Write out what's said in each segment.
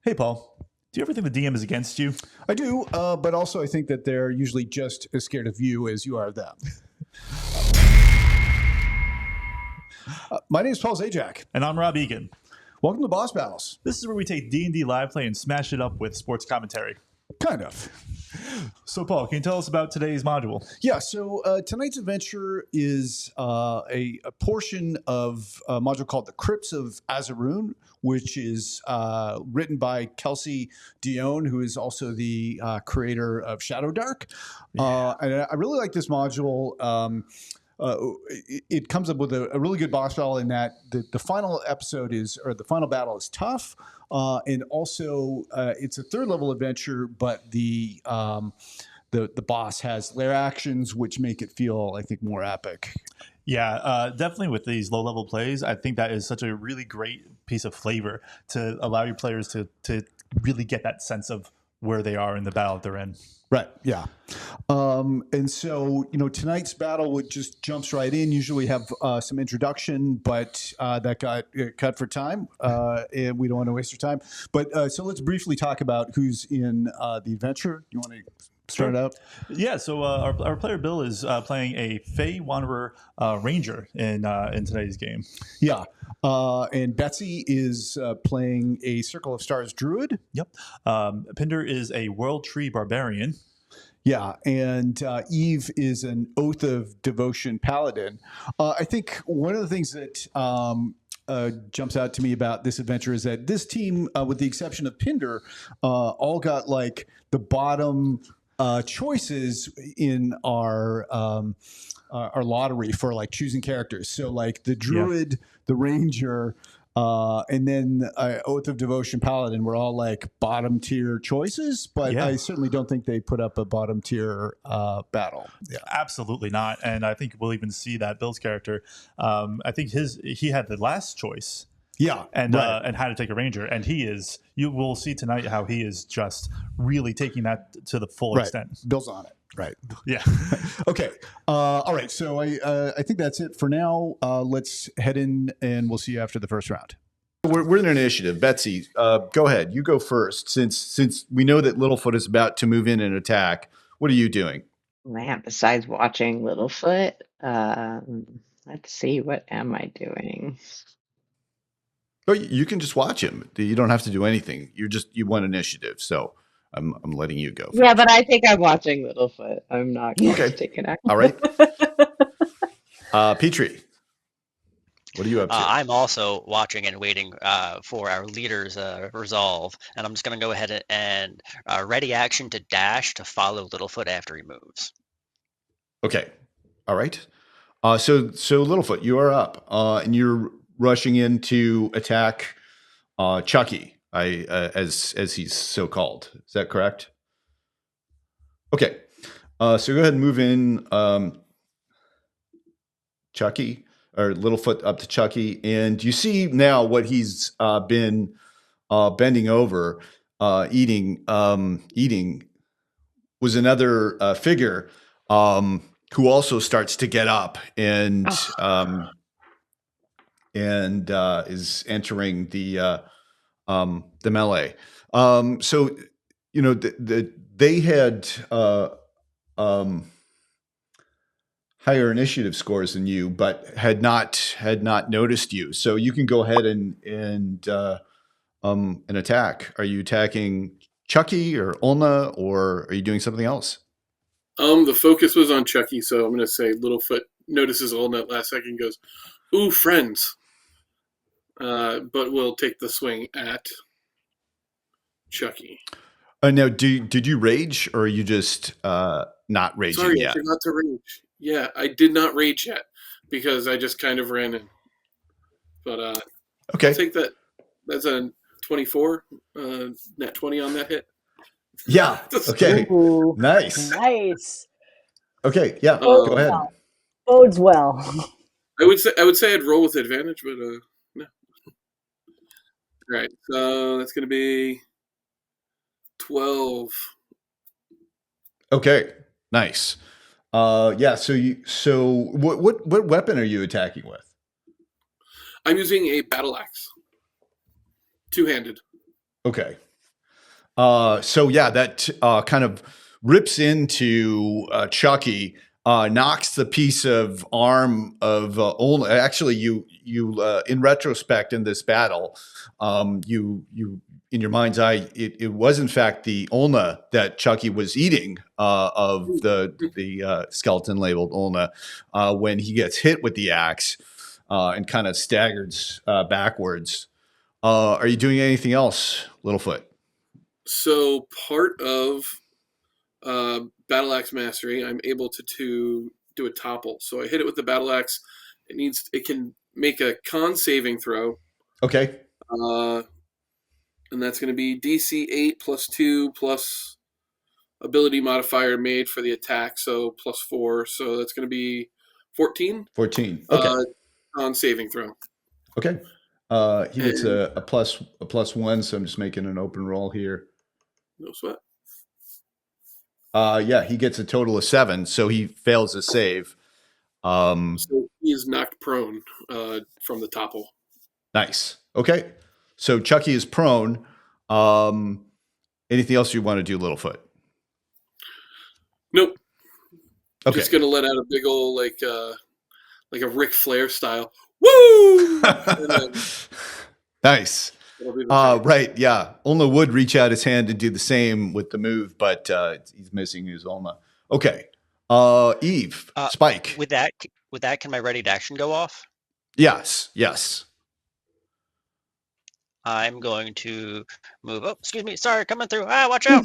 Hey, Paul. Do you ever think the DM is against you? I do, but also I think that they're usually just as scared of you as you are of them. My name is Paul Zajac. And I'm Rob Egan. Welcome to Boss Battles. This is where we take D&D live play and smash it up with sports commentary. Kind of. So, Paul, can you tell us about today's module? Yeah, so tonight's adventure is a portion of a module called the Crypts of Azarumme, which is written by Kelsey Dione, who is also the creator of Shadow Dark. Yeah. And I really like this module. It comes up with a really good boss battle in that the final episode the final battle is tough. And also it's a third level adventure, but the boss has lair actions, which make it feel, I think, more epic. Yeah, definitely with these low-level plays, I think that is such a really great piece of flavor to allow your players to really get that sense of where they are in the battle they're in. Right, yeah. And so, tonight's battle just jumps right in. Usually we have some introduction, but that got cut for time, and we don't want to waste your time. But so let's briefly talk about who's in the adventure. You want to start out? Yeah, so our player Bill is playing a Fey Wanderer Ranger in today's game. Yeah. And Betsy is playing a Circle of Stars Druid. Yep. Pinder is a World Tree Barbarian. Yeah, and Eve is an Oath of Devotion Paladin. I think one of the things that jumps out to me about this adventure is that this team, with the exception of Pinder, all got like the bottom choices in our lottery for like choosing characters. So like the Druid, the Ranger, and then Oath of Devotion Paladin were all like bottom tier choices, but I certainly don't think they put up a bottom tier battle. Yeah, absolutely not. And I think we'll even see that Bill's character. I think he had the last choice. Yeah, and how to take a ranger, and you will see tonight how he is just really taking that to the full extent. Bill's on it. Right. Yeah. Okay. All right. So I think that's it for now. Let's head in, and we'll see you after the first round. We're in an initiative. Betsy, go ahead. You go first. Since we know that Littlefoot is about to move in and attack, what are you doing? Man, besides watching Littlefoot, let's see, what am I doing? Oh, you can just watch him. You don't have to do anything. You want initiative. So I'm letting you go. Yeah, but I think I'm watching Littlefoot. I'm not going to take an action. All right. Petrie, what are you up to? I'm also watching and waiting for our leader's resolve, and I'm just going to go ahead and ready action to dash to follow Littlefoot after he moves. Okay. All right. So Littlefoot, you are up, and you're rushing in to attack Chucky, as he's so called. Is that correct? Okay. So go ahead and move in Chucky, or Littlefoot up to Chucky, and you see now what he's been bending over, eating was another figure who also starts to get up and is entering the melee. So they had higher initiative scores than you, but had not noticed you. So you can go ahead and attack. Are you attacking Chucky or Ulna, or are you doing something else? The focus was on Chucky, so I'm going to say Littlefoot notices Ulna at last second, goes, "Ooh, friends." But we'll take the swing at Chucky. Now, did you rage, or are you just not raging yet? Sorry, I forgot to rage. Yeah, I did not rage yet because I just kind of ran in. But okay, I'll take that. That's a 24, net 20 on that hit. Yeah. Okay. Ooh, nice. Okay. Yeah. Go ahead. Bodes well. I would say I'd roll with advantage, but no. All right. So that's going to be 12. Okay. Nice. Yeah. So what weapon are you attacking with? I'm using a battle axe, 2-handed. Okay. So yeah, that kind of rips into Chucky, knocks the piece of arm of Olna. Actually, you in retrospect in this battle, you in your mind's eye, it was in fact the Olna that Chucky was eating of the skeleton labeled Olna when he gets hit with the axe and kind of staggers backwards. Are you doing anything else, Littlefoot? So part of Battle Axe Mastery, I'm able to do a topple. So I hit it with the Battle Axe. It can make a con saving throw. Okay. And that's going to be DC 8 plus 2 plus ability modifier made for the attack, so plus 4. So that's going to be 14. 14. Okay. On saving throw. Okay. He gets a plus 1, so I'm just making an open roll here. No sweat. Yeah, he gets a total of 7, so he fails a save. So he is knocked prone from the topple. Nice. Okay. So Chucky is prone. Anything else you want to do, Littlefoot? Nope. Okay. Just gonna let out a big old like a Ric Flair style. Woo! Nice. Right. Yeah. Olna would reach out his hand and do the same with the move, but he's missing his Olna. Okay. Eve, Spike. With that, can my ready to action go off? Yes. Yes. I'm going to move. Oh, excuse me. Sorry, coming through. Watch out.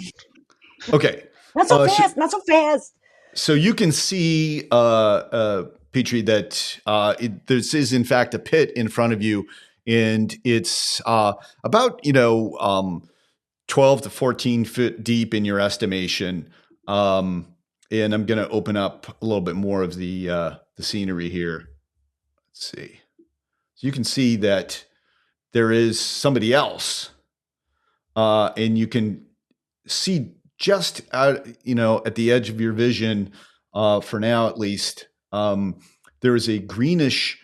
Okay. Not so fast. Not so fast. So you can see, Petrie, that this is in fact a pit in front of you, and it's about 12 to 14 feet deep in your estimation. And I'm going to open up a little bit more of the scenery here. Let's see. So you can see that there is somebody else, and you can see just out, at the edge of your vision, for now at least, there is a greenish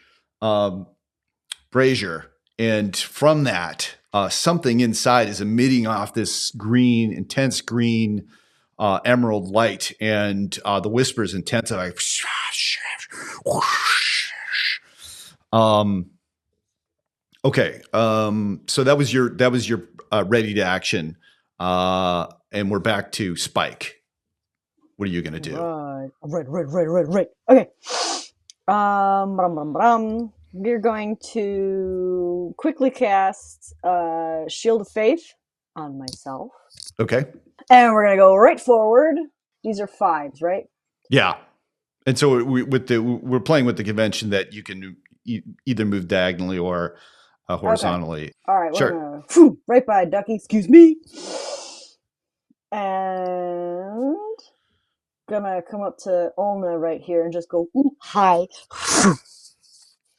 brazier, and from that, something inside is emitting off this green, intense green, emerald light, and the whispers intensify. Okay, so that was your ready to action, and we're back to Spike. What are you gonna do? Right. Okay. We're going to quickly cast Shield of Faith on myself. Okay. And we're gonna go right forward. These are 5s, right? Yeah. And so we're playing with the convention that you can either move diagonally or horizontally. Okay. All right. Sure. Right by Ducky. Excuse me. And gonna come up to Olna right here and just go, ooh, hi.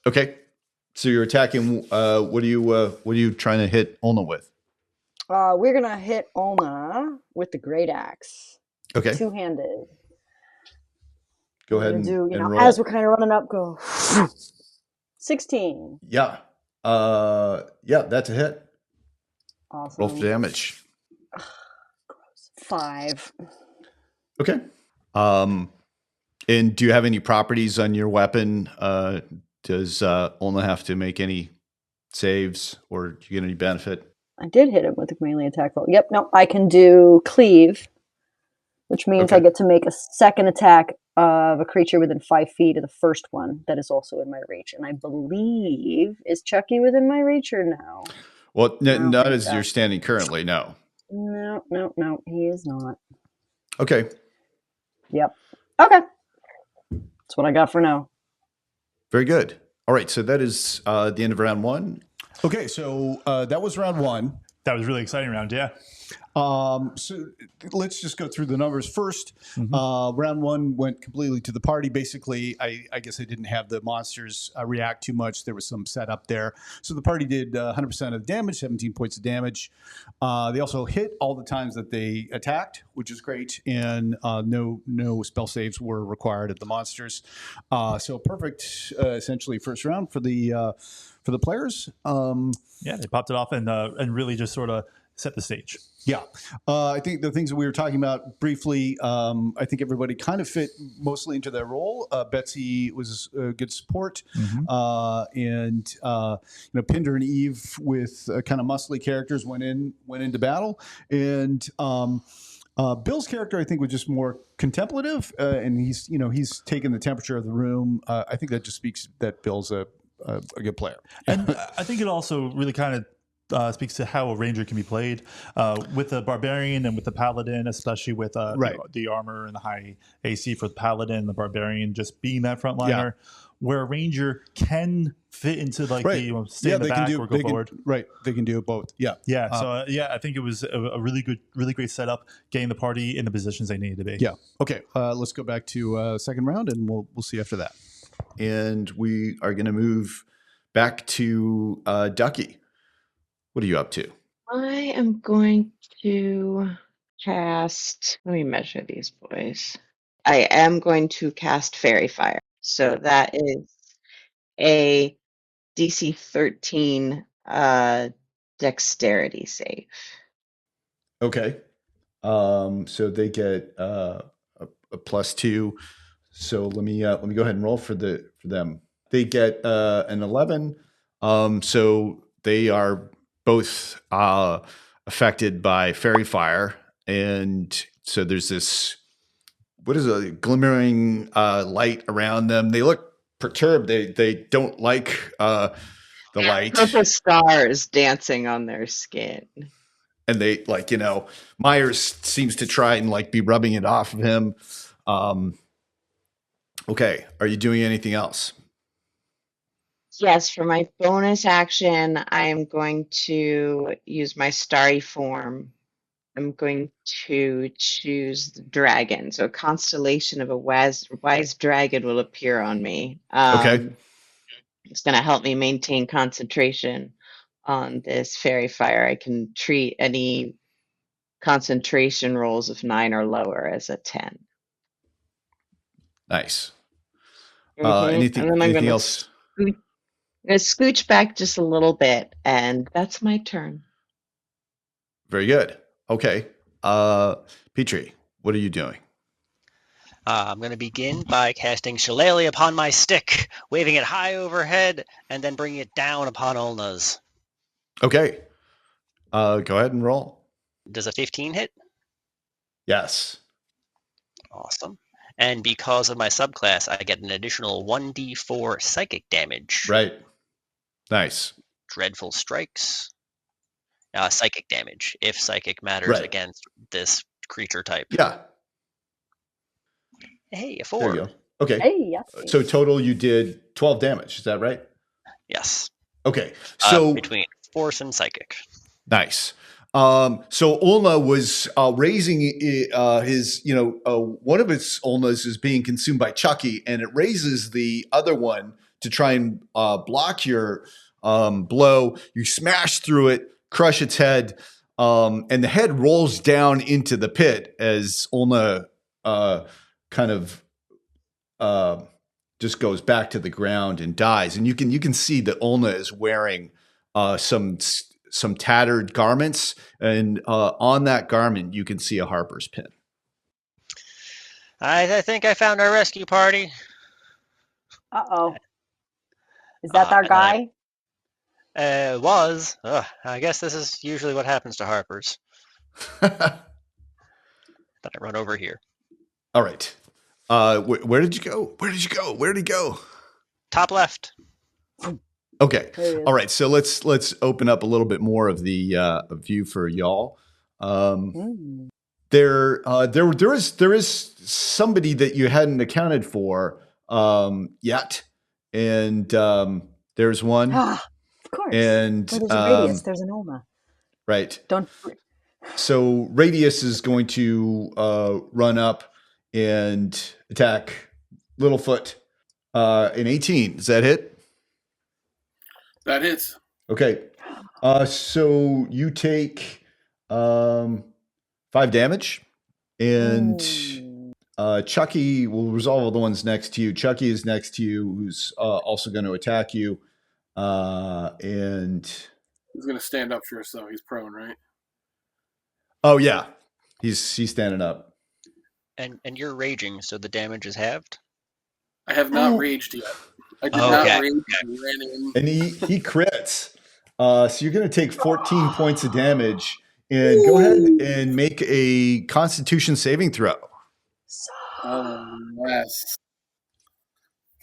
Okay. So you're attacking. What are you trying to hit Olna with? We're gonna hit Olna with the great axe. Okay. 2-handed. Go ahead and roll. As we're kind of running up, go 16. Yeah. Yeah, that's a hit. Awesome. Roll for damage. 5. Okay. And do you have any properties on your weapon? Does Olna have to make any saves, or do you get any benefit? I did hit him with a melee attack roll. Yep, no, I can do cleave, which means I get to make a second attack of a creature within 5 feet of the first one that is also in my reach. And I believe, is Chucky within my reach or no? Well, not as you're standing currently, no. No, he is not. Okay. Yep. Okay. That's what I got for now. Very good. All right, so that is the end of round 1. Okay, so that was round 1. That was a really exciting round, yeah. So let's just go through the numbers first. Round 1 went completely to the party. Basically, I guess I didn't have the monsters react too much. There was some setup there. So the party did 100% of the damage, 17 points of damage. They also hit all the times that they attacked, which is great. And no spell saves were required of the monsters. So perfect, essentially, first round for the players. Yeah, they popped it off and really just sort of set the stage. Yeah. I think the things that we were talking about briefly, I think everybody kind of fit mostly into their role. Betsy was a good support. And Pinder and Eve with kind of muscly characters went into battle. And Bill's character, I think, was just more contemplative, and he's taken the temperature of the room. I think that just speaks that Bill's a good player. And I think it also really kind of speaks to how a ranger can be played with the barbarian and with the paladin, especially with the armor and the high AC for the paladin, the barbarian just being that frontliner, where a ranger can fit into like the stay in the back or go forward. They can do both. So I think it was a really great setup, getting the party in the positions they needed to be. Yeah. Okay. Let's go back to second round, and we'll see after that. And we are going to move back to Ducky. What are you up to? I am going to cast. Let me measure these boys. I am going to cast Fairy Fire. So that is a DC 13 dexterity save. Okay. So they get a +2. So let me go ahead and roll for them. They get an 11. So they are both affected by fairy fire, and so there's this a glimmering light around them. They look perturbed. They don't like the light. Purple stars dancing on their skin. And they Myers seems to try and be rubbing it off of him. Okay, are you doing anything else? Yes, for my bonus action, I am going to use my starry form. I'm going to choose the dragon. So a constellation of a wise dragon will appear on me. Okay. It's going to help me maintain concentration on this fairy fire. I can treat any concentration rolls of 9 or lower as a 10. Nice. Anything else? I'm going to scooch back just a little bit, and that's my turn. Very good. Okay. Petrie, what are you doing? I'm going to begin by casting Shillelagh upon my stick, waving it high overhead, and then bringing it down upon Ulna's. Okay. Go ahead and roll. Does a 15 hit? Yes. Awesome. And because of my subclass, I get an additional 1d4 psychic damage. Right. Nice. Dreadful strikes. Psychic damage, if psychic matters against this creature type. Yeah. Hey, a 4. There you go. Okay. Hey, yes. So total you did 12 damage. Is that right? Yes. Okay. So between force and psychic. Nice. So Ulna was raising his, one of its Ulnas is being consumed by Chucky, and it raises the other one to try and block your blow. You smash through it, crush its head, and the head rolls down into the pit as Ulna kind of just goes back to the ground and dies. And you can see that Ulna is wearing some tattered garments, and on that garment you can see a Harper's pin. I think I found our rescue party. Uh-oh. Is that our guy? Was. I guess this is usually what happens to Harper's. Then I run over here. All right. Where did you go? Where did he go? Top left. Okay. All right. So let's open up a little bit more of the view for y'all. There is somebody that you hadn't accounted for yet, and there's one. Of course. And there's a Radius. There's an Ulna. Right. Don't. So Radius is going to run up and attack Littlefoot. In 18. Does that hit? That hits. Okay. So you take 5 damage, and Chucky will resolve all the ones next to you. Chucky is next to you, who's also going to attack you. And he's going to stand up first, though. He's prone, right? Oh yeah, he's standing up. And you're raging, so the damage is halved. I have not raged yet. I did not rage. I ran in. And he crits. So you're going to take 14 points of damage. And go ahead and make a Constitution saving throw. Oh, yes.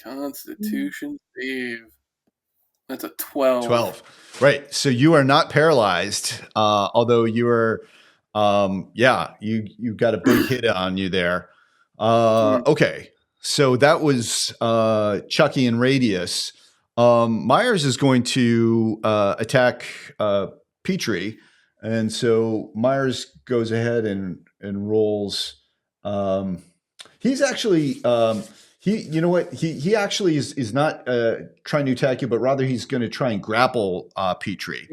Constitution save. That's a 12. 12. Right. So you are not paralyzed, although you are, you got a big hit on you there. Okay. So that was Chucky and Radius. Myers is going to attack Petrie. And so Myers goes ahead and rolls. He's actually you know what? He actually is not trying to attack you, but rather he's going to try and grapple Petrie.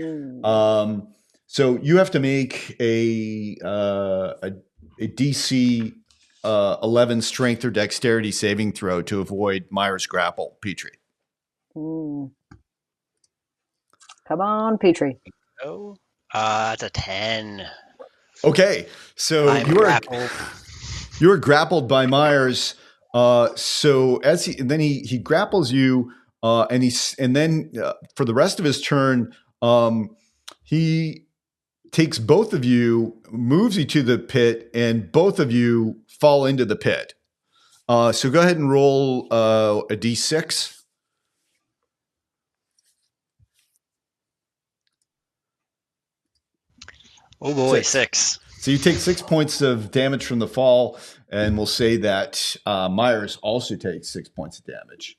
So you have to make a DC 11 strength or dexterity saving throw to avoid Myers' grapple, Petrie. Come on, Petrie. Oh, that's a 10. Okay, so you are grappled by Myers. So as he grapples you, and then for the rest of his turn, he takes both of you, moves you to the pit, and both of you fall into the pit. So go ahead and roll a d6. Oh boy, 6. So you take 6 points of damage from the fall, and we'll say that Myers also takes 6 points of damage.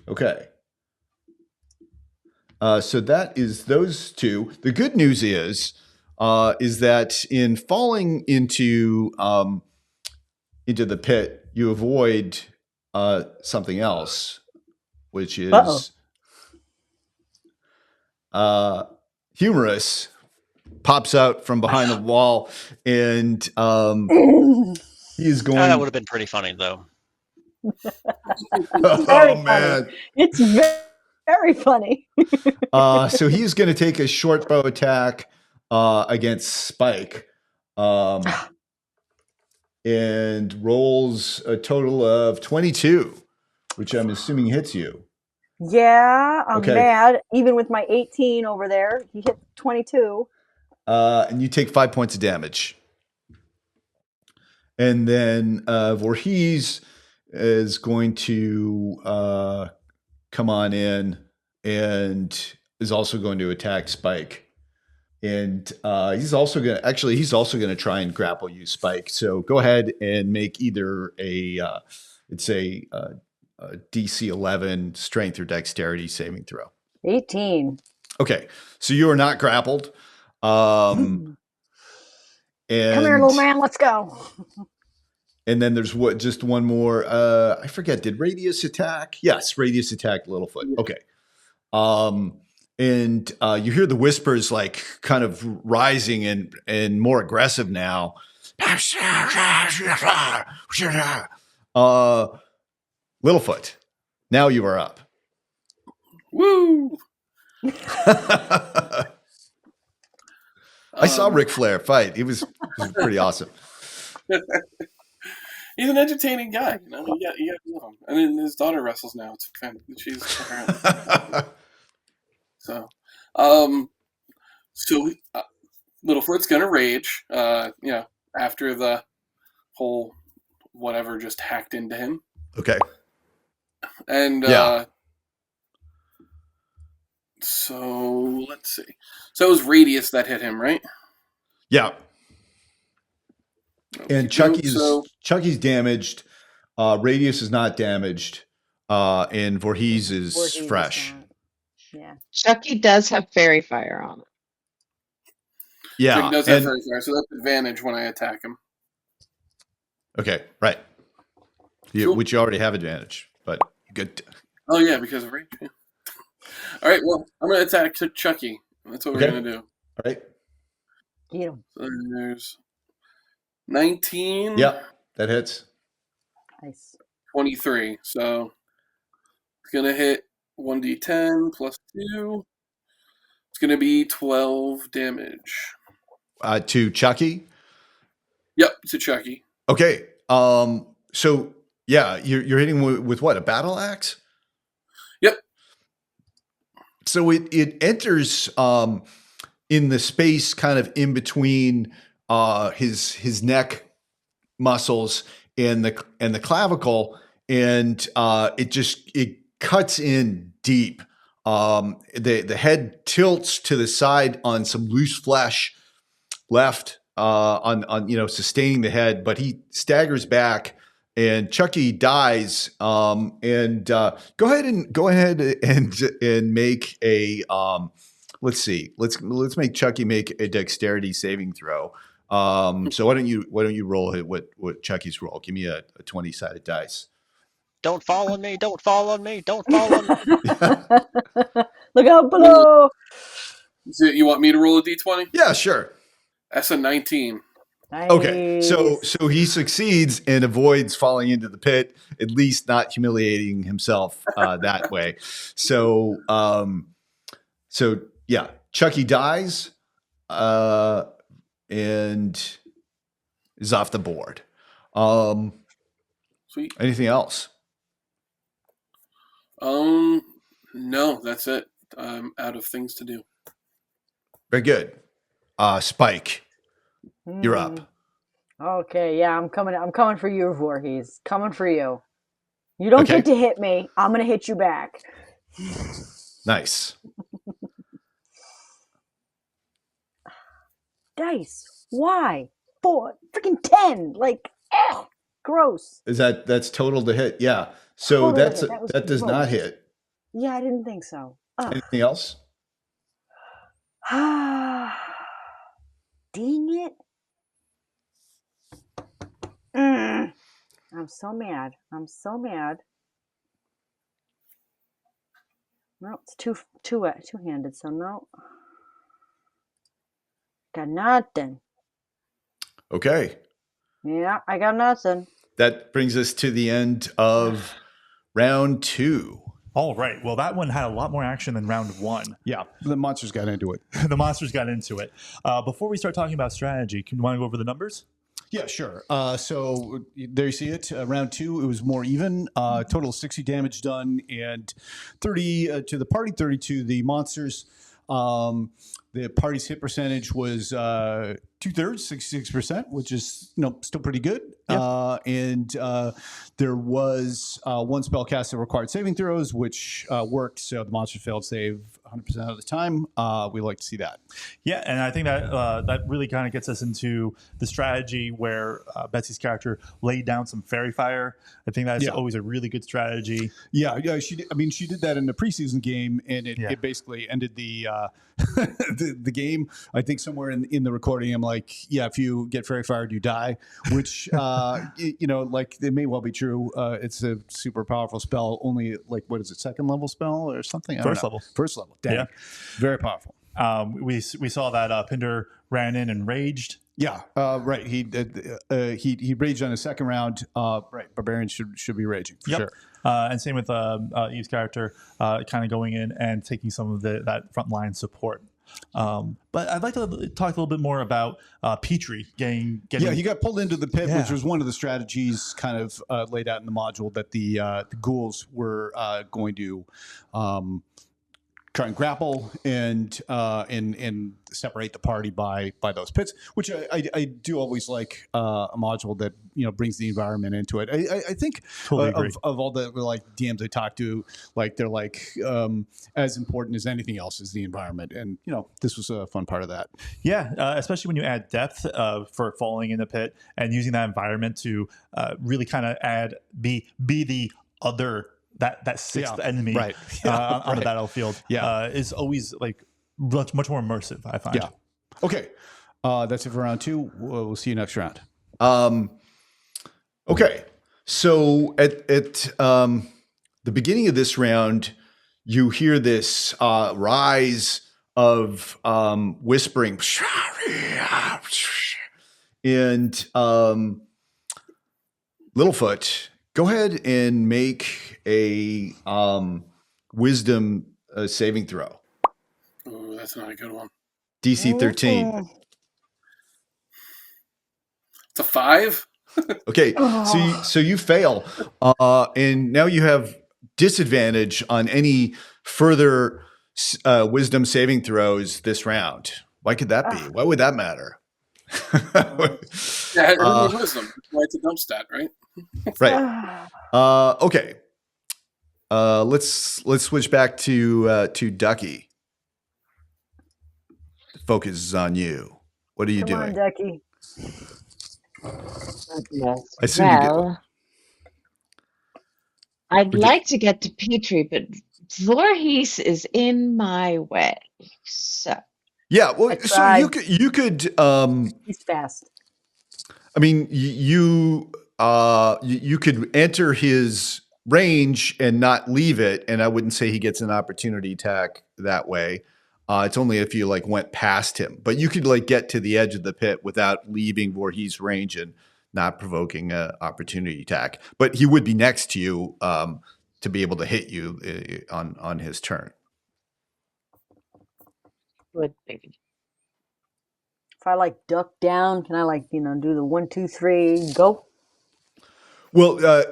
Okay. So that is those two. The good news is that in falling into the pit, you avoid something else, which is Humorous pops out from behind the wall, and he is going. That would have been pretty funny, though. Oh man, it's very funny. So he's going to take a short bow attack against Spike, and rolls a total of 22, which I'm assuming hits you. Yeah, I'm mad. Even with my 18 over there, he hit 22. And you take 5 points of damage. And then Voorhees is going to come on in and is also going to attack Spike. And he's also going to try and grapple you, Spike. So go ahead and make either a DC 11 strength or dexterity saving throw. 18. Okay, so you are not grappled. And come here, little man. Let's go. And then there's just one more. I forget. Did Radius attack? Yes, Radius attacked Littlefoot. Okay. And you hear the whispers like kind of rising and more aggressive now. Littlefoot, now you are up. Woo! I saw Ric Flair fight. It was pretty awesome. He's an entertaining guy. You know, you got to love him. And then his daughter wrestles now. It's kind of, she's so, Littlefoot's gonna rage. After the whole whatever just hacked into him. Okay. And so let's see. So it was Radius that hit him, right? Yeah. And Chucky's damaged. Radius is not damaged. And Voorhees is fresh. Yeah. Chucky does have fairy fire on it. Yeah. Chucky does have fairy fire, so that's advantage when I attack him. Okay, right. Cool. Which you already have advantage, but good. Oh yeah, because of rage. Yeah. All right, well, I'm going to attack Chucky. That's what we're going to do. All right. Yeah. So there's 19. Yeah, that hits. Nice. 23. So it's going to hit 1d10 plus 2. It's going to be 12 damage. To Chucky? Yep, to Chucky. Okay. So, yeah, you're hitting with what? A battle axe? Yep. So it enters in the space kind of in between his neck muscles and the clavicle, and it cuts in deep. The head tilts to the side on some loose flesh left on sustaining the head, but he staggers back. And Chucky dies. Go ahead and make a let's see. Let's make Chucky make a dexterity saving throw. So why don't you roll what Chucky's roll? Give me a 20-sided dice. Don't fall on me! Don't fall on me! Don't fall on me! Look out below! You want me to roll a d20? Yeah, sure. That's a 19. Nice. Okay, so he succeeds and avoids falling into the pit, at least not humiliating himself that way. So yeah, Chucky dies and is off the board. Sweet. Anything else? No, that's it. I'm out of things to do. Very good. Spike, you're up. Okay, yeah, I'm coming for you, Voorhees. Coming for you. You don't get to hit me. I'm gonna hit you back. Nice. Dice. Why? 4. Freaking 10. Like, gross. That's total to hit? Yeah. So Total that does not hit. Yeah, I didn't think so. Anything else? Dang it. I'm so mad. No, it's two-handed, so no. Got nothing. Okay. Yeah, I got nothing. That brings us to the end of round 2. All right. Well, that one had a lot more action than round 1. Yeah, the monsters got into it. The monsters got into it. Before we start talking about strategy, can you want to go over the numbers? Yeah, sure. So there you see it. Round 2, it was more even. Total 60 damage done, and 30 to the party, 30 to the monsters. The party's hit percentage was 2/3, 66%, which is still pretty good. Yep. And there was one spell cast that required saving throws, which worked. So the monster failed save 100% of the time. We like to see that. Yeah, and I think that that really kind of gets us into the strategy where Betsy's character laid down some fairy fire. I think that's always a really good strategy. Yeah. She did that in the preseason game, and it basically ended the the game. I think somewhere in the recording, I'm like, yeah, if you get fairy fired, you die. Which like it may well be true. It's a super powerful spell. Only like what is it, 2nd level spell or something? First level. First level. Dang. Yeah. Very powerful. We saw that Pinder ran in and raged. Yeah, right. He raged on his second round. Right, Barbarian should be raging for sure. And same with Eve's character, kind of going in and taking some of that frontline support. But I'd like to talk a little bit more about Petrie getting. Yeah, he got pulled into the pit, which was one of the strategies kind of laid out in the module that the ghouls were going to try and grapple and separate the party by those pits, which I do always like a module that brings the environment into it. I think of all the like DMs I talk to, like they're like as important as anything else is the environment, and this was a fun part of that. Yeah, especially when you add depth for falling in the pit and using that environment to really kind of be the other. That 6th enemy on the battlefield is always like much more immersive, I find. Yeah. Okay. That's it for round 2. We'll see you next round. Okay. So at the beginning of this round, you hear this rise of whispering. And Littlefoot, go ahead and make a wisdom saving throw. that's not a good one. DC 13. It's a 5. Okay, so you fail, and now you have disadvantage on any further wisdom saving throws this round. Why could that be? Why would that matter? Yeah, everything wisdom. That's why it's a dump stat, right? Right. Okay. Let's switch back to Ducky. The focus is on you. What are you Come doing? on, Ducky. Yes. I assume you get. Well, I'd like to get to Petrie, but Voorhees is in my way. So Yeah, well, so you could He's fast. I mean, you could enter his range and not leave it, and I wouldn't say he gets an opportunity attack that way. It's only if you like went past him, but you could like get to the edge of the pit without leaving Voorhees' range and not provoking an opportunity attack. But he would be next to you to be able to hit you on his turn. would be. If I like duck down, can I like do the 1, 2, 3 go? Well, to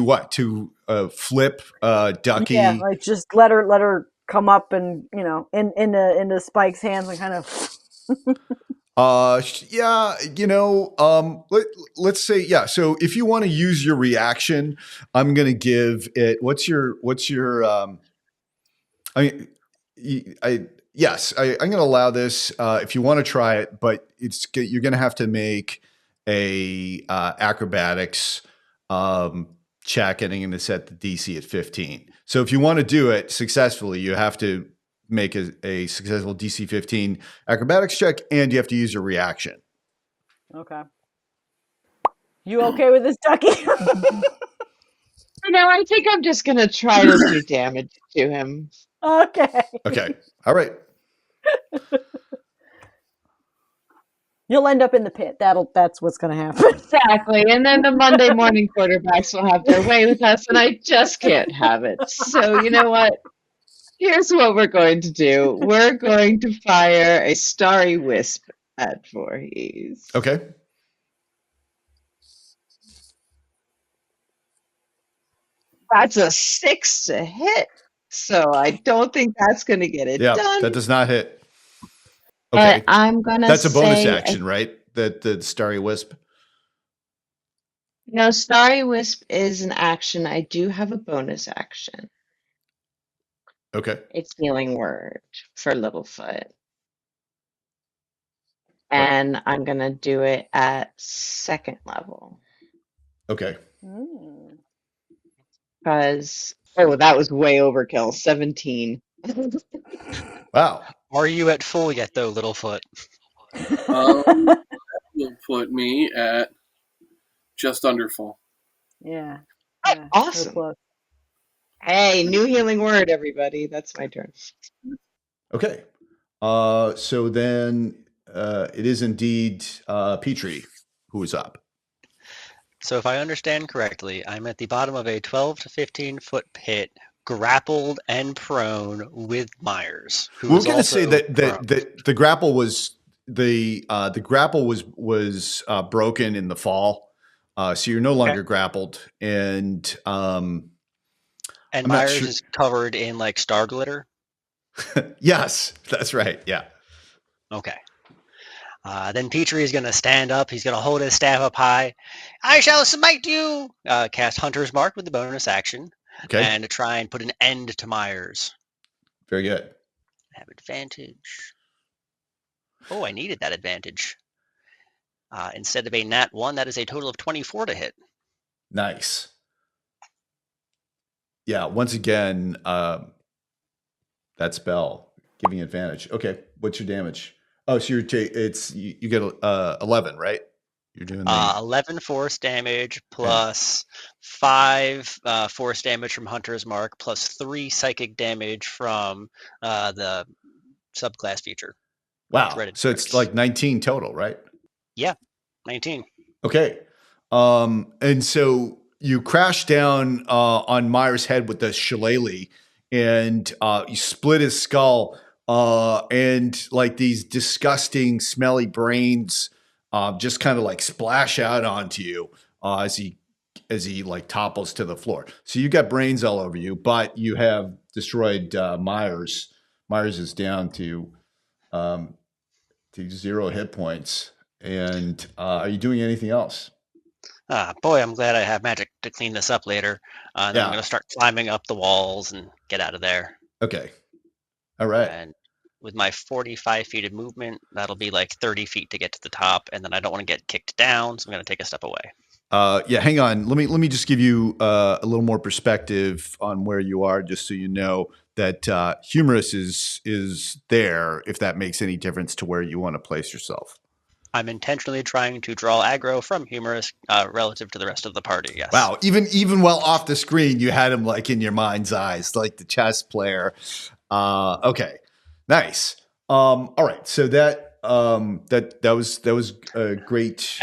what? To flip Ducky? Yeah, like just let her come up and into Spike's hands and kind of. Yeah, let's say, yeah. So if you want to use your reaction, I'm going to give it, what's your, I'm going to allow this, if you want to try it, but you're going to have to make a, acrobatics, check, and I'm going to set the DC at 15. So if you want to do it successfully, you have to make a successful DC 15 acrobatics check, and you have to use your reaction. Okay. You okay with this, Ducky? I think I'm just going to try to do damage to him. Okay. Okay. All right. You'll end up in the pit. That's what's going to happen. Exactly. And then the Monday morning quarterbacks will have their way with us, and I just can't have it. So you know what? Here's what we're going to do. We're going to fire a Starry Wisp at Voorhees. Okay. That's a 6 to hit. So I don't think that's going to get it done. Yeah, that does not hit. Okay. And I'm going to That's a bonus action, right? The Starry Wisp. No, Starry Wisp is an action. I do have a bonus action. Okay. It's Healing Word for Littlefoot. And I'm going to do it at 2nd level. Okay. Because, that was way overkill. 17. Wow. Are you at full yet, though, Littlefoot? That will put me at just under full. Yeah. Awesome. So Hey, new Healing Word, everybody. That's my turn. Okay. So then it is indeed Petrie who is up. So if I understand correctly, I'm at the bottom of a 12 to 15 foot pit, grappled and prone with Myers. We're going to say that the grapple was the grapple was broken in the fall, so you're no longer grappled, and Myers is covered in like star glitter. Yes, that's right. Yeah. Okay. Then Petrie is going to stand up. He's going to hold his staff up high. I shall smite you. Cast Hunter's Mark with the bonus action. Okay. And to try and put an end to Myers. Very good. I have advantage. Oh, I needed that advantage. Instead of a nat 1, that is a total of 24 to hit. Nice. Yeah. Once again, that spell giving advantage. Okay. What's your damage? Oh, so you get 11, right? You're doing 11 force damage plus 5 force damage from Hunter's Mark plus 3 psychic damage from the subclass feature. Wow. So it's like 19 total, right? Yeah, 19. Okay. And so you crash down on Myers' head with the shillelagh, and you split his skull, and like these disgusting, smelly brains just kind of like splash out onto you as he like topples to the floor. So you got brains all over you, but you have destroyed Myers. Myers is down to 0 hit points. And are you doing anything else? Boy, I'm glad I have magic to clean this up later. And then I'm going to start climbing up the walls and get out of there. Okay. All right. And with my 45 feet of movement, that'll be like 30 feet to get to the top. And then I don't want to get kicked down, so I'm going to take a step away. Yeah, hang on. Let me just give you a little more perspective on where you are, just so you know that Humorous is there, if that makes any difference to where you want to place yourself. I'm intentionally trying to draw aggro from Humorous relative to the rest of the party, yes. Wow, even while off the screen, you had him like in your mind's eyes, like the chess player. Okay, nice. All right, so that was a great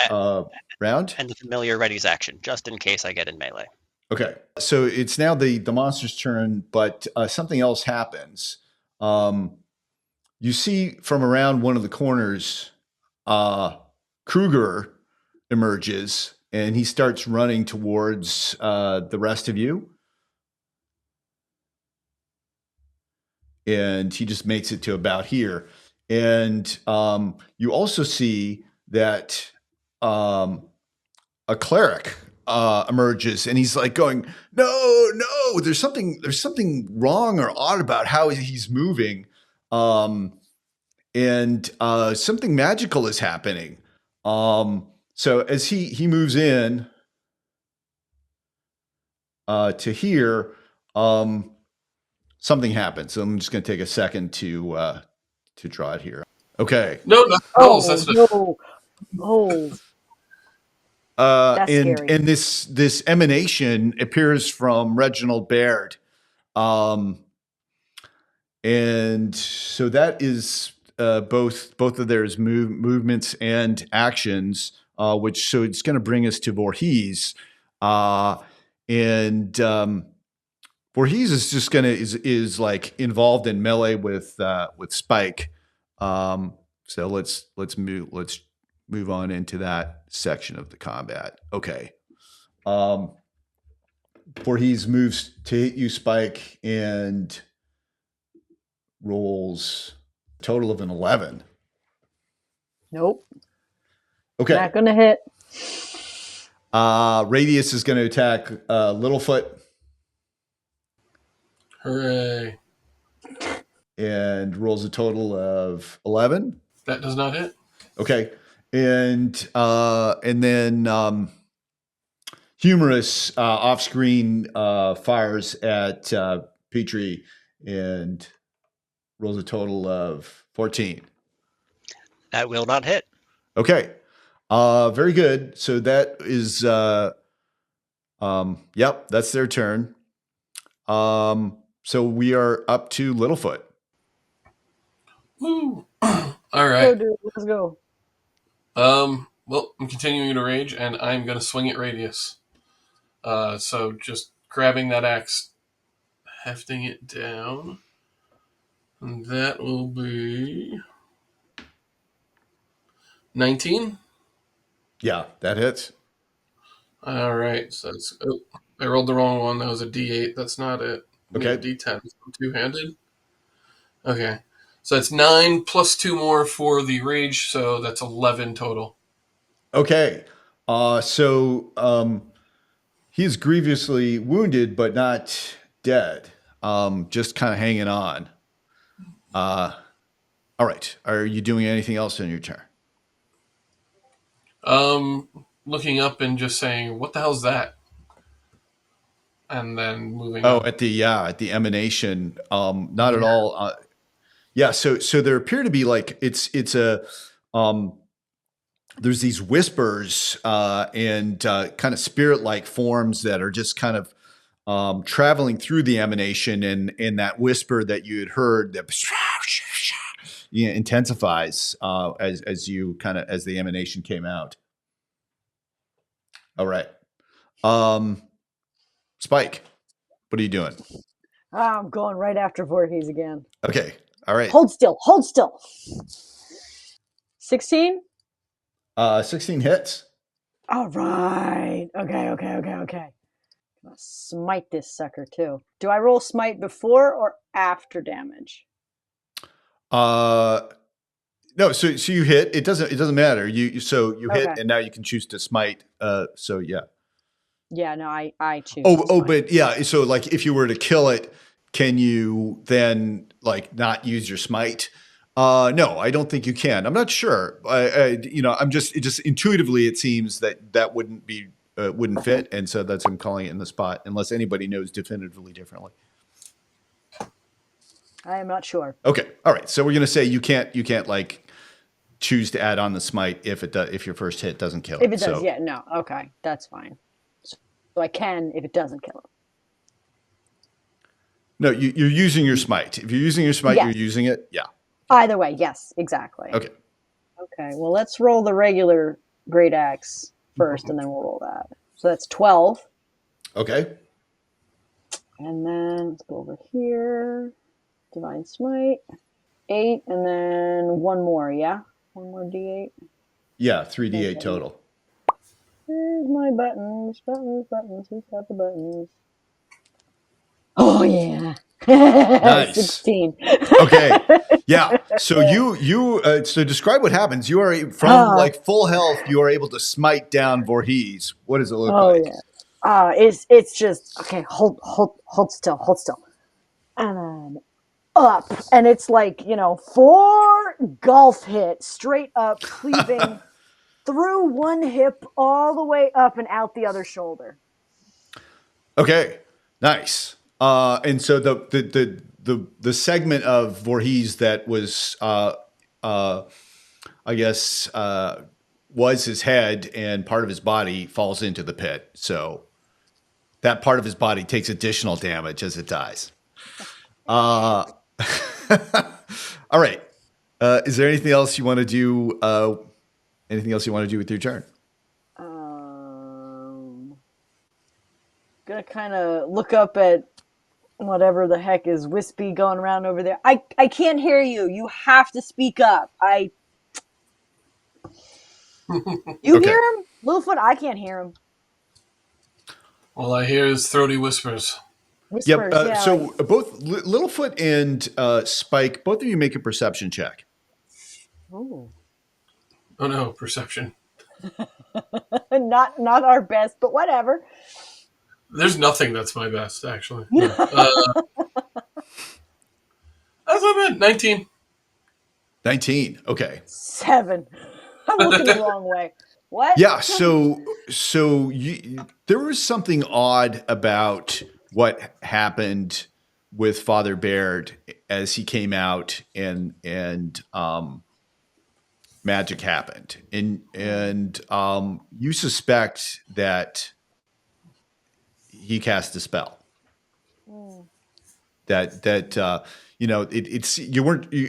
round. And the familiar ready's action, just in case I get in melee. Okay, so it's now the monster's turn, but something else happens. You see from around one of the corners, Kruger emerges, and he starts running towards the rest of you. And he just makes it to about here. And you also see that a cleric emerges, and he's like going, no, there's something wrong or odd about how he's moving. And something magical is happening. So as he moves in to here, something happens. So I'm just going to take a second to draw it here. Okay. No. That's and scary. and this emanation appears from Reginald Baird, and so that is both of their movements and actions, which so it's going to bring us to Voorhees, and Voorhees is just is like involved in melee with Spike. So let's move on into that section of the combat. Okay. Voorhees moves to hit you, Spike, and rolls a total of an 11. Nope. Okay. Not gonna hit. Radius is going to attack Littlefoot. Hooray. And rolls a total of 11. That does not hit. Okay. And then Humorous off screen fires at Petrie and rolls a total of 14. That will not hit. Okay. Very good. So that is yep, that's their turn. So we are up to Littlefoot. Woo. All right. Go, dude. Let's go. Well, I'm continuing to rage, and I'm going to swing at Radius. So just grabbing that axe, hefting it down. And that will be 19. Yeah, that hits. All right. So that's, I rolled the wrong one. That was a D8. That's not it. Okay. A D10. I'm two-handed. Okay. So that's 9 plus 2 more for the rage. So that's 11 total. Okay. So he's grievously wounded, but not dead. Just kind of hanging on. All right. Are you doing anything else in your turn? Looking up and just saying, "What the hell's that?" And then moving. On. At the emanation. Not at all. Yeah. So there appear to be like it's a there's these whispers and kind of spirit-like forms that are just kind of traveling through the emanation, and that whisper that you had heard that intensifies as you kind of as the emanation came out. All right, Spike, what are you doing? I'm going right after Voorhees again. Okay. All right. Hold still. 16? 16 hits. All right. Okay. I'll smite this sucker too. Do I roll smite before or after damage? No, so you hit. It doesn't matter. You hit, Okay. and now you can choose to smite. So yeah. Yeah, no, I choose. But yeah. So like, if you were to kill it, can you then like not use your smite? No, I don't think you can. I'm not sure. I'm just intuitively it seems that wouldn't fit, and so that's I'm calling it in the spot, unless anybody knows definitively differently. I am not sure. Okay, all right. So we're gonna say you can't like choose to add on the smite if your first hit doesn't kill it. If it does, yeah, no, okay, that's fine. So I can if it doesn't kill it. No, you're using your smite. If you're using your smite, Yes. You're using it. Yeah. Either way, yes, exactly. Okay. Okay, well, let's roll the regular Great Axe first, and then we'll roll that. So that's 12. Okay. And then let's go over here. Divine Smite. 8, and then one more, yeah? One more D8. Yeah, 3d8 total. Where's my buttons? Buttons. Who's got the buttons? Oh, yeah. Nice. 16. Okay. Yeah. So you so describe what happens. You are from like full health. You are able to smite down Voorhees. What does it look like? Yeah. It's just okay. Hold still. And then up, and it's like 4 golf hits straight up, cleaving through one hip all the way up and out the other shoulder. Okay. Nice. And so the segment of Voorhees that was I guess was his head and part of his body falls into the pit. So that part of his body takes additional damage as it dies. All right. Is there anything else you want to do? Anything else you want to do with your turn? Gonna kind of look up at whatever the heck is wispy going around over there. I can't hear you. You have to speak up. You Okay. hear him? Littlefoot, I can't hear him. All I hear is throaty whispers. Whispers, Yep. yeah. So both Littlefoot and Spike, both of you make a perception check. Ooh. Oh no, perception. Not our best, but whatever. There's nothing that's my best, actually. That's not bad. 19. 19. Okay. 7. I'm looking the wrong way. What? Yeah. So there was something odd about what happened with Father Baird as he came out and magic happened, and you suspect that he cast a spell. It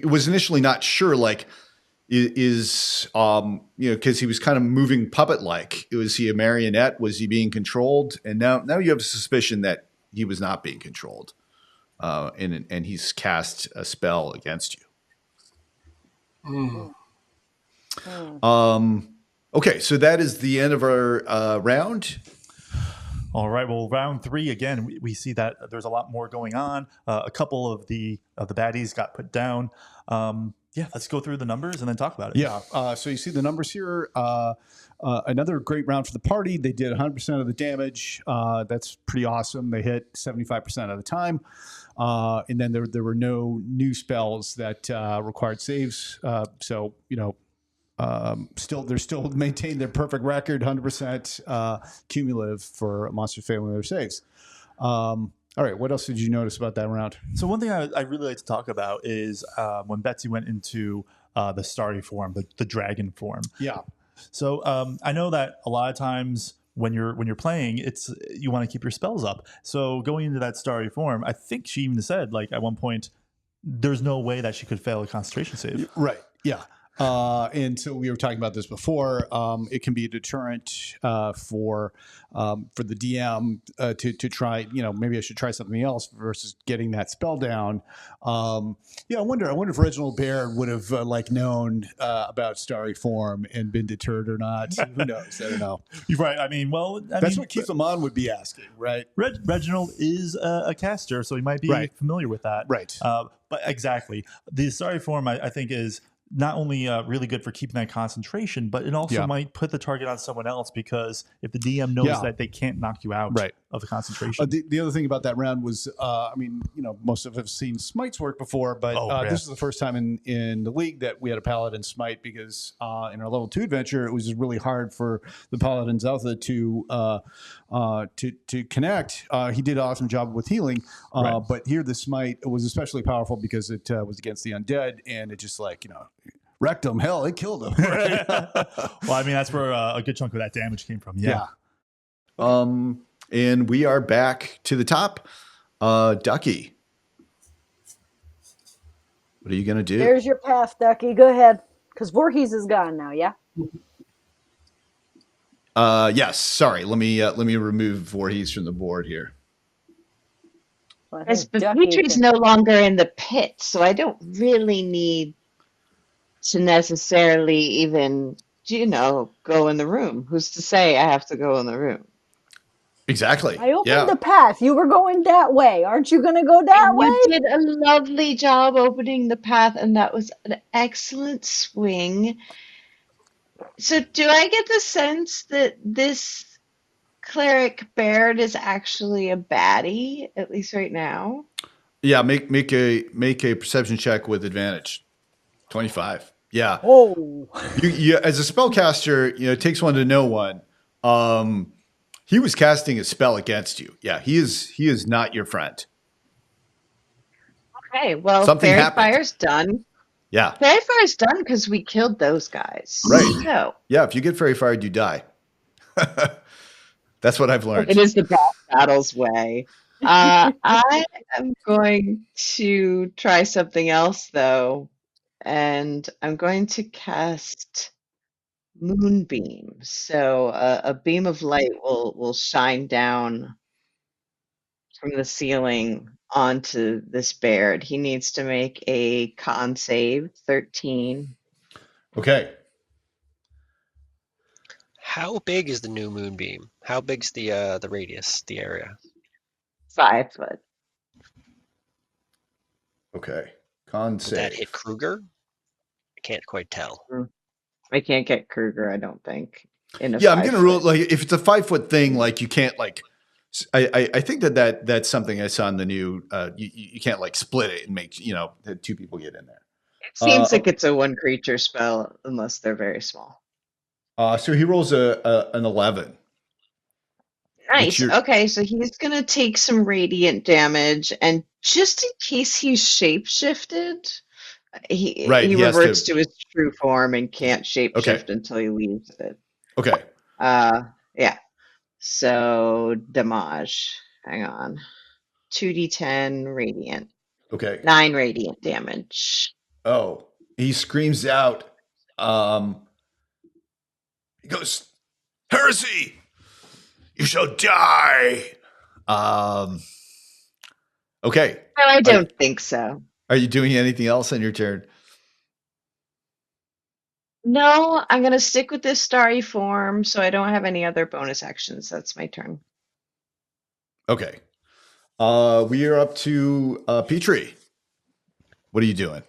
was initially not sure, like, because he was kind of moving puppet like. Was he a marionette? Was he being controlled? And now you have a suspicion that he was not being controlled, and he's cast a spell against you. Okay, so that is the end of our round. All right. Well, round 3 again. We see that there's a lot more going on. A couple of the baddies got put down. Let's go through the numbers and then talk about it. Yeah. So you see the numbers here. Another great round for the party. They did 100% of the damage. That's pretty awesome. They hit 75% of the time. And then there were no new spells that required saves. They're still maintained their perfect record, 100% cumulative for monsters failing their saves. All right, what else did you notice about that round? So one thing I really like to talk about is when Betsy went into the starry form, the dragon form. Yeah. So I know that a lot of times when you're playing, you want to keep your spells up. So going into that starry form, I think she even said, like, at one point, there's no way that she could fail a concentration save. Right. Yeah. And so we were talking about this before. It can be a deterrent for the DM to try. Maybe I should try something else versus getting that spell down. I wonder if Reginald Baird would have known about Starry Form and been deterred or not. Who knows? I don't know. You're right. That's what Keith Amon would be asking, right? Reginald is a caster, so he might be familiar with that. Right. But exactly. The Starry Form, I think, is not only really good for keeping that concentration, but it also might put the target on someone else, because if the DM knows that they can't knock you out of the concentration. The other thing about that round was, most of us have seen smites work before, but this is the first time in the league that we had a Paladin smite, because in our level 2 adventure, it was just really hard for the Paladin's Alpha to connect. He did an awesome job with healing, but here the smite was especially powerful because it was against the undead, and it just wrecked him. Hell, it killed him. Right? Well, that's where a good chunk of that damage came from. Yeah. And we are back to the top. Ducky, what are you going to do? There's your path, Ducky. Go ahead. Because Voorhees is gone now, yeah? Yes. Sorry. Let me remove Voorhees from the board here. But Petrie's no longer in the pit, so I don't really need to necessarily even, go in the room. Who's to say I have to go in the room? Exactly. I opened the path. You were going that way. Aren't you going to go that way? You did a lovely job opening the path, and that was an excellent swing. So do I get the sense that this cleric Baird is actually a baddie, at least right now? Yeah, make a perception check with advantage. 25. Yeah. Oh. You as a spellcaster, it takes one to know one. He was casting a spell against you. Yeah, he is not your friend. Okay, well, Fairy Fire's done. Yeah. Fairy Fire's done because we killed those guys. Right. So. Yeah, if you get Fairy Fired, you die. That's what I've learned. It is the boss battle's way. I am going to try something else, though, and I'm going to cast Moonbeam. So a beam of light will shine down from the ceiling onto this Baird. He needs to make a con save, 13. Okay. How big is the new moonbeam? How big's the radius, the area? 5 foot. Okay. Con save. Would that hit Kruger? I can't quite tell. I can't get Kruger, I don't think. I'm gonna rule if it's a 5 foot thing, you can't I think that's something I saw in the new. You can't split it and make two people get in there. It seems like it's a one creature spell unless they're very small. So he rolls an 11. Nice. Okay, so he's gonna take some radiant damage, and just in case he's shapeshifted, he reverts to his true form and can't shapeshift until he leaves it. Okay. Yeah. So damage. Hang on. 2d10 radiant. Okay. 9 radiant damage. Oh, he screams out. He goes, "Heresy! You shall die." Okay. No, I don't think so. Are you doing anything else on your turn? No, I'm going to stick with this starry form, so I don't have any other bonus actions. That's my turn. Okay. We are up to Petrie. What are you doing?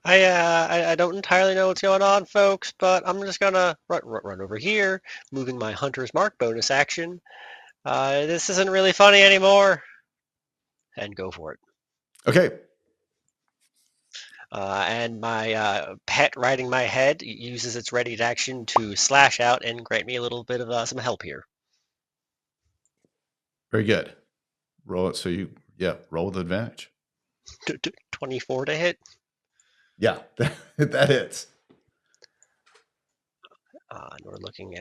I don't entirely know what's going on, folks, but I'm just gonna run over here, moving my Hunter's Mark bonus action. This isn't really funny anymore, and go for it. Okay. And my pet riding my head uses its ready action to slash out and grant me a little bit of some help here. Very good. Roll it. So roll with advantage. 24 to hit. Yeah, that hits. And we're looking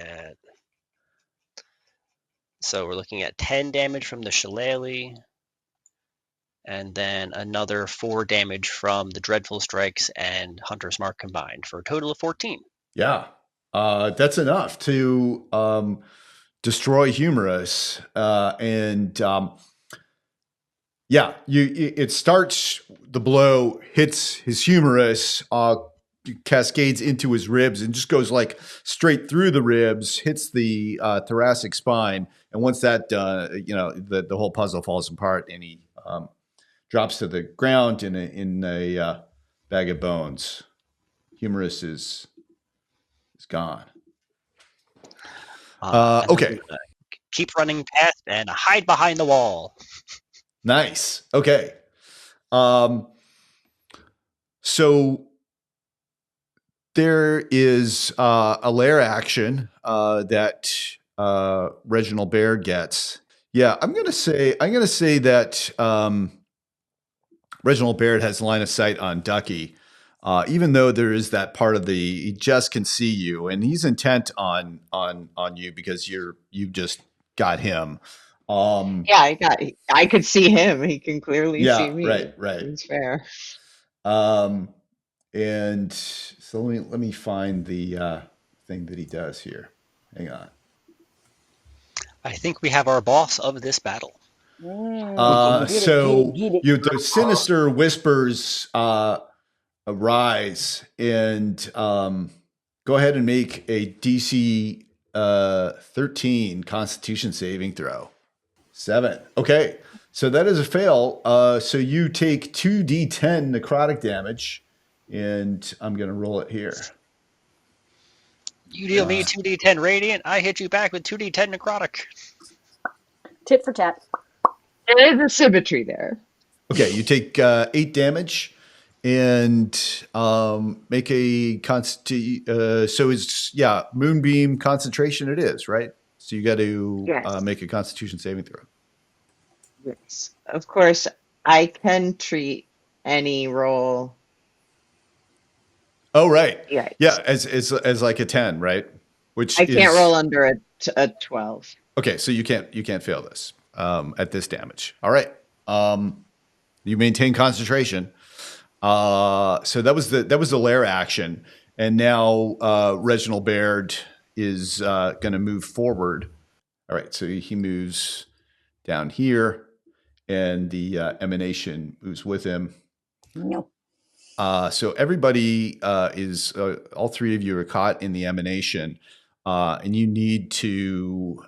at 10 damage from the shillelagh, and then another 4 damage from the Dreadful Strikes and Hunter's Mark combined for a total of 14. Yeah, that's enough to destroy Humorous, and yeah, it starts. The blow hits his Humorous, cascades into his ribs, and just goes like straight through the ribs, hits the thoracic spine, and once that done, the whole puzzle falls apart, and he drops to the ground in a bag of bones. Humorous is gone. Okay. Keep running past and hide behind the wall. Nice. Okay. So there is a lair action that Reginald Baird gets. Yeah, I'm gonna say that Reginald Baird has line of sight on Ducky. Even though there is that part of he just can see you, and he's intent on you because you just got him. I could see him. He can clearly see me. Right. It's fair. And so let me find the thing that he does here. Hang on. I think we have our boss of this battle. The sinister whispers arise, and go ahead and make a DC 13 Constitution saving throw. 7. Okay, so that is a fail. So you take 2d10 necrotic damage, and I'm going to roll it here. You deal me 2d10 radiant, I hit you back with 2d10 necrotic. Tit for tat. There's a symmetry there. Okay, you take 8 damage, and make a so it's moonbeam concentration. It is right. So you got to make a Constitution saving throw. Yes, of course. I can treat any roll. Oh right, yeah, as like a 10, right? Which I can't roll under a 12. Okay, so you can't fail this at this damage. All right, you maintain concentration. So that was the lair action, and now Reginald Baird is going to move forward. All right, so he moves down here, and the emanation moves with him. No. So everybody is all 3 of you are caught in the emanation, and you need to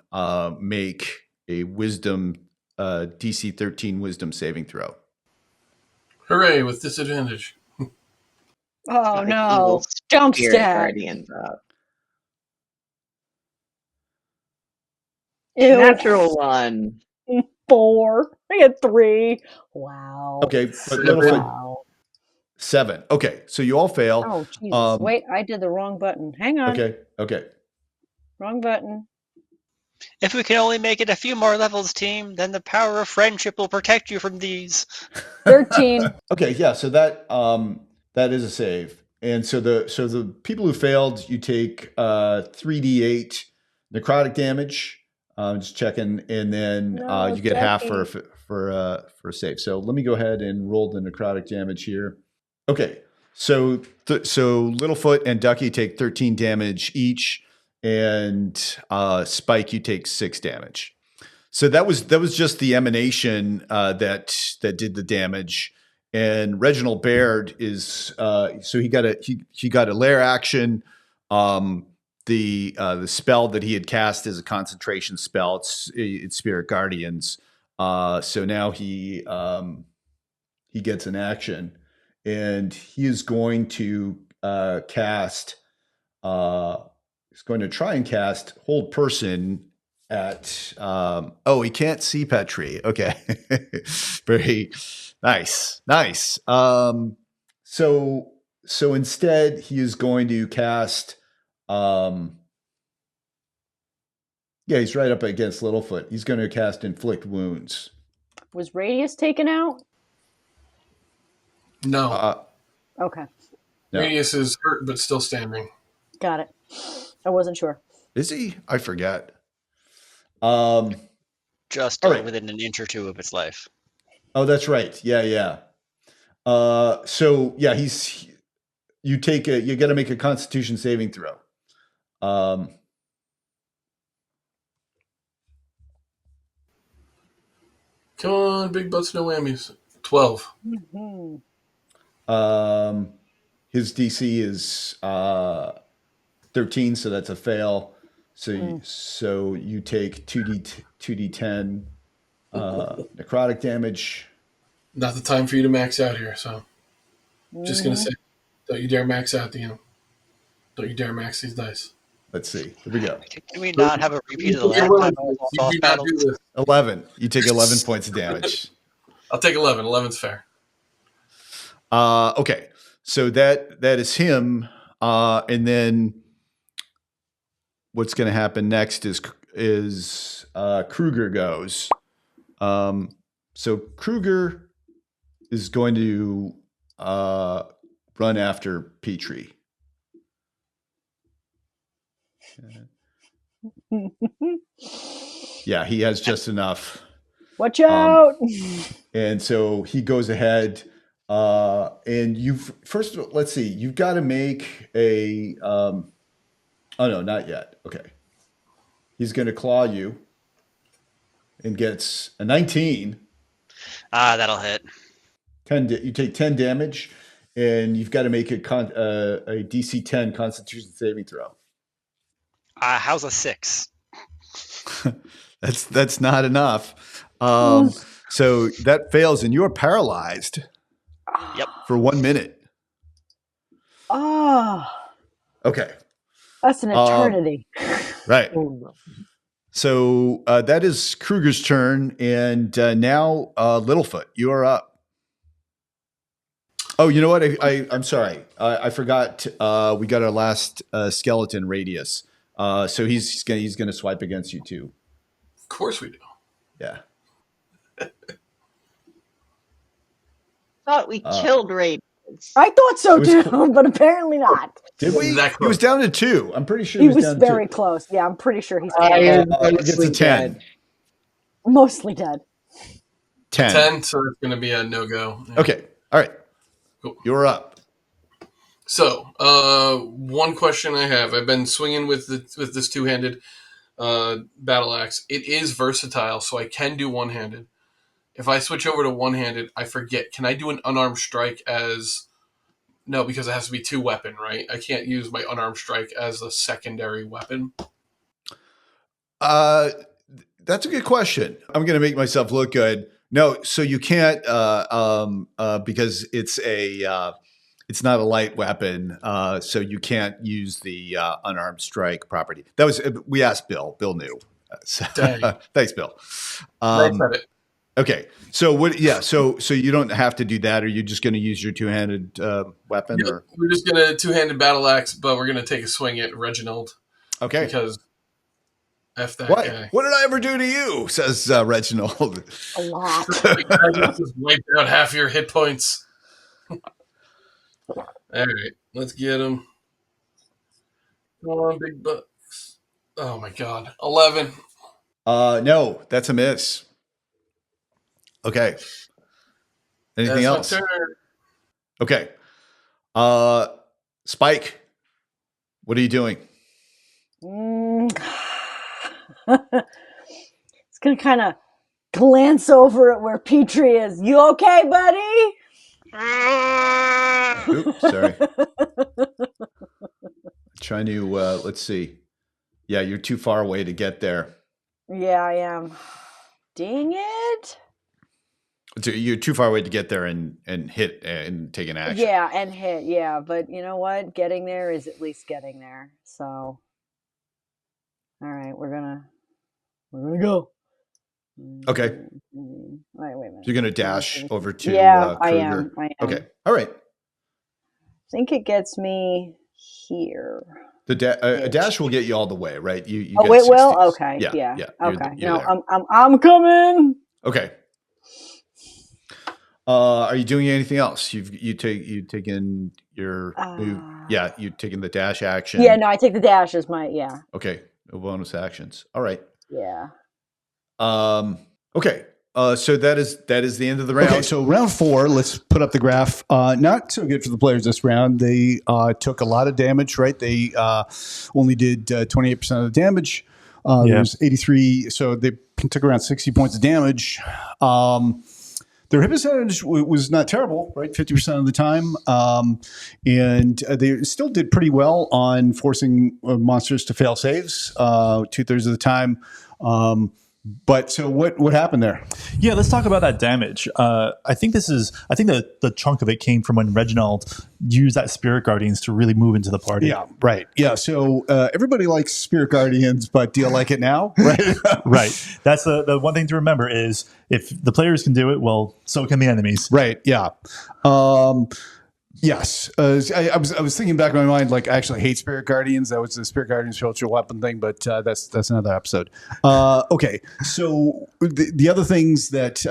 make a wisdom DC 13 wisdom saving throw. Hooray, with disadvantage. Oh no! Jump stab. Guardians up. Ew. Natural 1. 4. I get 3. Wow. Okay, but Littlefoot 7. Okay, so you all fail. Oh Jesus! Wait, I did the wrong button. Hang on. Okay. Wrong button. If we can only make it a few more levels, team, then the power of friendship will protect you from these. 13. Okay, yeah. So that is a save, and so the people who failed, you take 3d8 necrotic damage. Just checking, and then you get half for a save. So let me go ahead and roll the necrotic damage here. Okay, so Littlefoot and Ducky take 13 damage each, and Spike, you take 6 damage. So that was just the emanation that did the damage. And Reginald Baird is so he got a lair action. The spell that he had cast is a concentration spell. It's Spirit Guardians. So now he gets an action, and he is going to cast. He's going to try and cast Hold Person at. He can't see Petri. Okay, very nice. So instead, he is going to cast. He's right up against Littlefoot. He's going to cast Inflict Wounds. Was Radius taken out? No. Okay. No. Radius is hurt but still standing. Got it. I wasn't sure. Is he? I forget. Just within an inch or two of its life. Oh, that's right. Yeah. So yeah, you got to make a Constitution saving throw. Come on, big butts, no whammies. 12. Mhm. His DC is 13, so that's a fail. So you take 2d10 necrotic damage. Not the time for you to max out here, so just gonna say, don't you dare max out don't you dare max these dice. Let's see. Here we go. Can we not have a repeat of the last You're time willing I to- was you off do not battle? do this. 11. You take 11 points of damage. I'll take 11. 11's fair. Okay. So that is him. And then what's going to happen next is Kruger goes. So Kruger is going to run after Petrie. Yeah, he has just enough. Watch out! And so he goes ahead. And let's see. You've got to make a. Oh no, not yet. Okay. He's going to claw you, and gets a 19. That'll hit. 10. You take 10 damage, and you've got to make a DC 10 Constitution saving throw. How's a 6? That's not enough. So that fails, and you're paralyzed. Yep. For 1 minute. Okay. That's an eternity. Right. So that is Kruger's turn, and now Littlefoot, you are up. Oh, you know what? I'm sorry. I forgot. We got our last skeleton radius. So he's gonna swipe against you too. Of course we do. Yeah. Thought we killed Raiders. I thought so too, but apparently not. Did we? He was down to 2. I'm pretty sure He was down very to 2. close. Yeah, I'm pretty sure he's Gets a 10. mostly dead. 10. 10, so it's going to be a no-go. Yeah. Okay. All right. Cool. You're up. So, one question I have. I've been swinging with this two-handed battle axe. It is versatile, so I can do one-handed. If I switch over to one-handed, I forget. Can I do an unarmed strike as... No, because it has to be 2-weapon, right? I can't use my unarmed strike as a secondary weapon. That's a good question. I'm going to make myself look good. No, so you can't because it's not a light weapon, so you can't use the unarmed strike property. We asked Bill. Bill knew. Thanks, Bill. Okay, so what? Yeah, so you don't have to do that. Are you just going to use your two-handed weapon? Yep. Or? We're just going to two-handed battle axe, but we're going to take a swing at Reginald. Okay. Because F that guy. What did I ever do to you? Says Reginald. A lot. I just wiped out half your hit points. All right, let's get him. Come on, big bucks. Oh my God, 11. No, that's a miss. Okay. Anything else? Okay. Spike, what are you doing? It's gonna kind of glance over at where Petrie is. You okay, buddy? Oops, sorry. Trying to let's see. Yeah, you're too far away to get there. Yeah, I am. Dang it. So you're too far away to get there and hit and take an action. Yeah, and hit. Yeah, but you know what? Getting there is at least getting there. So, all right, we're gonna go. Okay. Wait a minute. You're gonna dash over to Kruger. I am. Okay. All right. I think it gets me here. A dash will get you all the way, right? You it 60s. will. Okay. Yeah. Okay. You're no, I'm coming. Okay. Are you doing anything else? You've taken your move. Yeah, you've taken the dash action. Yeah, no, I take the dash as my Okay, no bonus actions. All right. Yeah. Okay. So that is the end of the round. Okay, so round 4, let's put up the graph. Not so good for the players this round. They took a lot of damage, right? They only did 28% of the damage. There was 83, so they took around 60 points of damage. Their hit percentage was not terrible, right? 50% of the time. And they still did pretty well on forcing monsters to fail saves 2/3 of the time. But so what happened there? Yeah, let's talk about that damage. I think the chunk of it came from when Reginald used that Spirit Guardians to really move into the party. Yeah, right. Yeah, so everybody likes Spirit Guardians, but do you like it now? Right. Right. That's the one thing to remember is if the players can do it, well, so can the enemies. Right. Yeah. Yes, I was thinking back in my mind, like I actually hate Spirit Guardians. That was the Spirit Guardians spiritual weapon thing, but that's another episode. Okay, so the other things that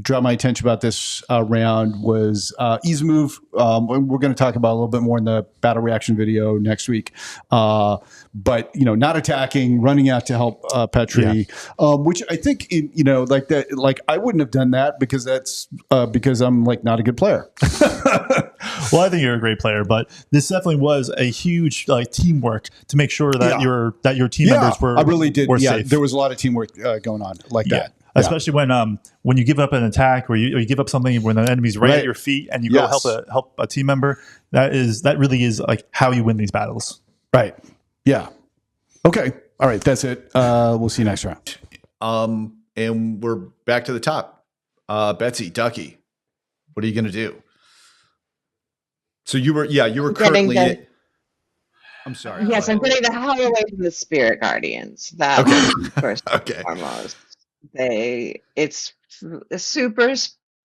draw my attention about this round was ease move. We're going to talk about a little bit more in the battle reaction video next week. But not attacking, running out to help Petri, which I think like that. Like I wouldn't have done that because that's because I'm like not a good player. Well, I think you're a great player, but this definitely was a huge teamwork to make sure that your team members were. I really did. Were yeah, safe. there was a lot of teamwork going on like that. Especially when you give up an attack or you give up something when the enemy's right at your feet and you go help a team member. That really is like how you win these battles. Right. Yeah. Okay. All right. That's it. We'll see you next round. And we're back to the top. Betsy, Ducky, what are you going to do? So you were currently. I'm sorry. Yes, I'm getting the hell away from the Spirit Guardians. That was first and foremost. It's a super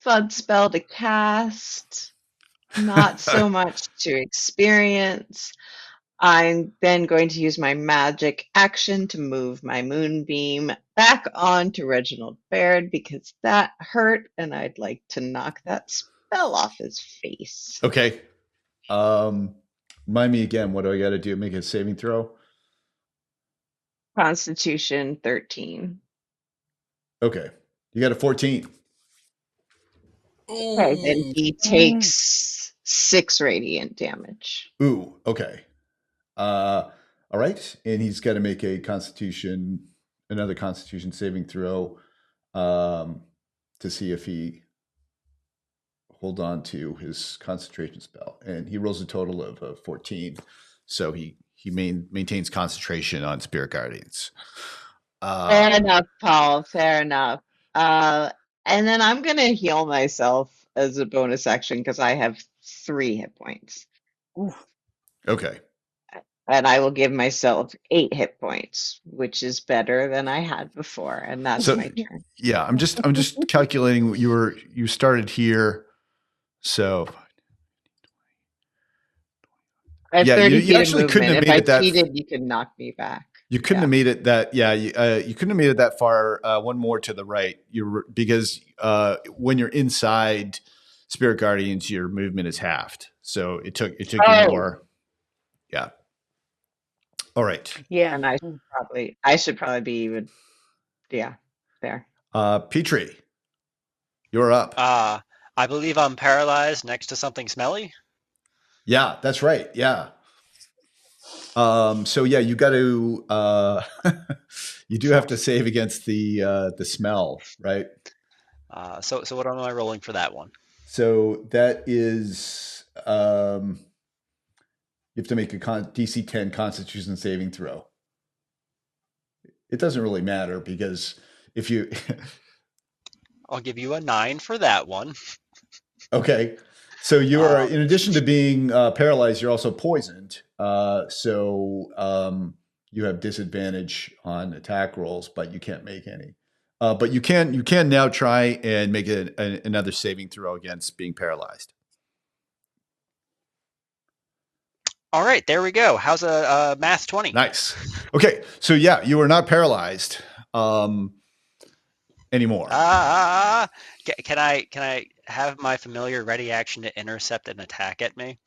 fun spell to cast, not so much to experience. I'm then going to use my magic action to move my moonbeam back onto Reginald Baird because that hurt, and I'd like to knock that spell off his face. Okay. Remind me again, what do I got to do? Make a saving throw? Constitution 13. Okay. You got a 14. Okay, then he takes 6 radiant damage. Ooh, okay. All right. And he's got to make another constitution saving throw to see if he hold on to his concentration spell. And he rolls a total of 14. So he maintains concentration on Spirit Guardians. Fair enough, Paul. Fair enough. And then I'm going to heal myself as a bonus action because I have 3 hit points. Okay. And I will give myself 8 hit points, which is better than I had before. And that's my turn. Yeah, I'm just calculating. You started here, so I have 30 feet you actually of couldn't have movement. made If it that. I cheated, you can knock me back. You couldn't have made it that. Yeah, you couldn't have made it that far. One more to the right. Because when you're inside Spirit Guardians, your movement is halved. So it took you more. Yeah. All right. Yeah, and I should probably be even. Yeah, there. Petrie, you're up. I believe I'm paralyzed next to something smelly. Yeah, that's right. Yeah. So yeah, you got to. You do have to save against the smell, right? So what am I rolling for that one? So that is. You have to make a DC 10 Constitution saving throw. It doesn't really matter because if you... I'll give you a 9 for that one. Okay. So you are, in addition to being paralyzed, you're also poisoned. So you have disadvantage on attack rolls, but you can't make any. But you can now try and make another saving throw against being paralyzed. All right, there we go. How's a math 20? Nice. Okay, so yeah, you are not paralyzed anymore. Can I have my familiar ready action to intercept an attack at me?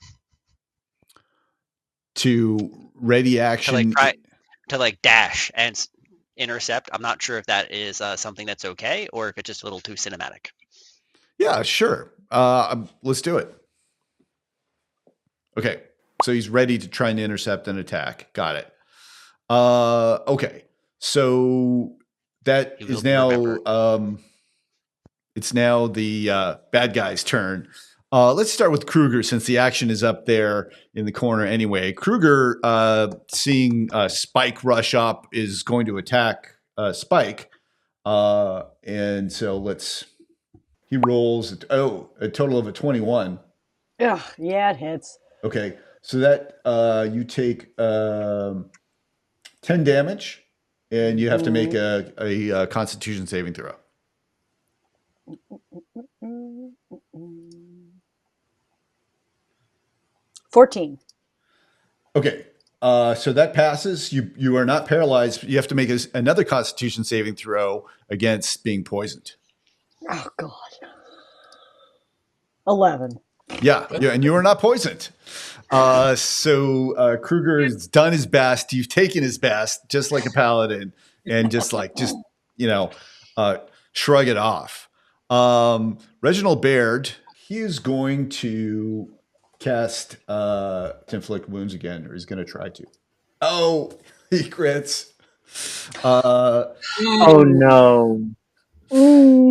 To ready action To dash and intercept. I'm not sure if that is something that's okay or if it's just a little too cinematic. Yeah, sure. Let's do it. Okay. So he's ready to try and intercept an attack. Got it. Okay. So that He is will now remember. it's now the bad guy's turn. Let's start with Kruger since the action is up there in the corner anyway. Kruger, seeing Spike rush up, is going to attack Spike. And so he rolls, a total of a 21. Yeah, it hits. Okay. So that you take 10 damage and you have to make a Constitution saving throw. 14. Okay. So that passes. You are not paralyzed. You have to make another Constitution saving throw against being poisoned. Oh, God. 11. Yeah, and you are not poisoned. So Kruger has done his best. You've taken his best, just like a paladin, and just shrug it off. Reginald Baird, he is going to cast to inflict wounds again, or he's going to try to. Oh, he crits. Oh no.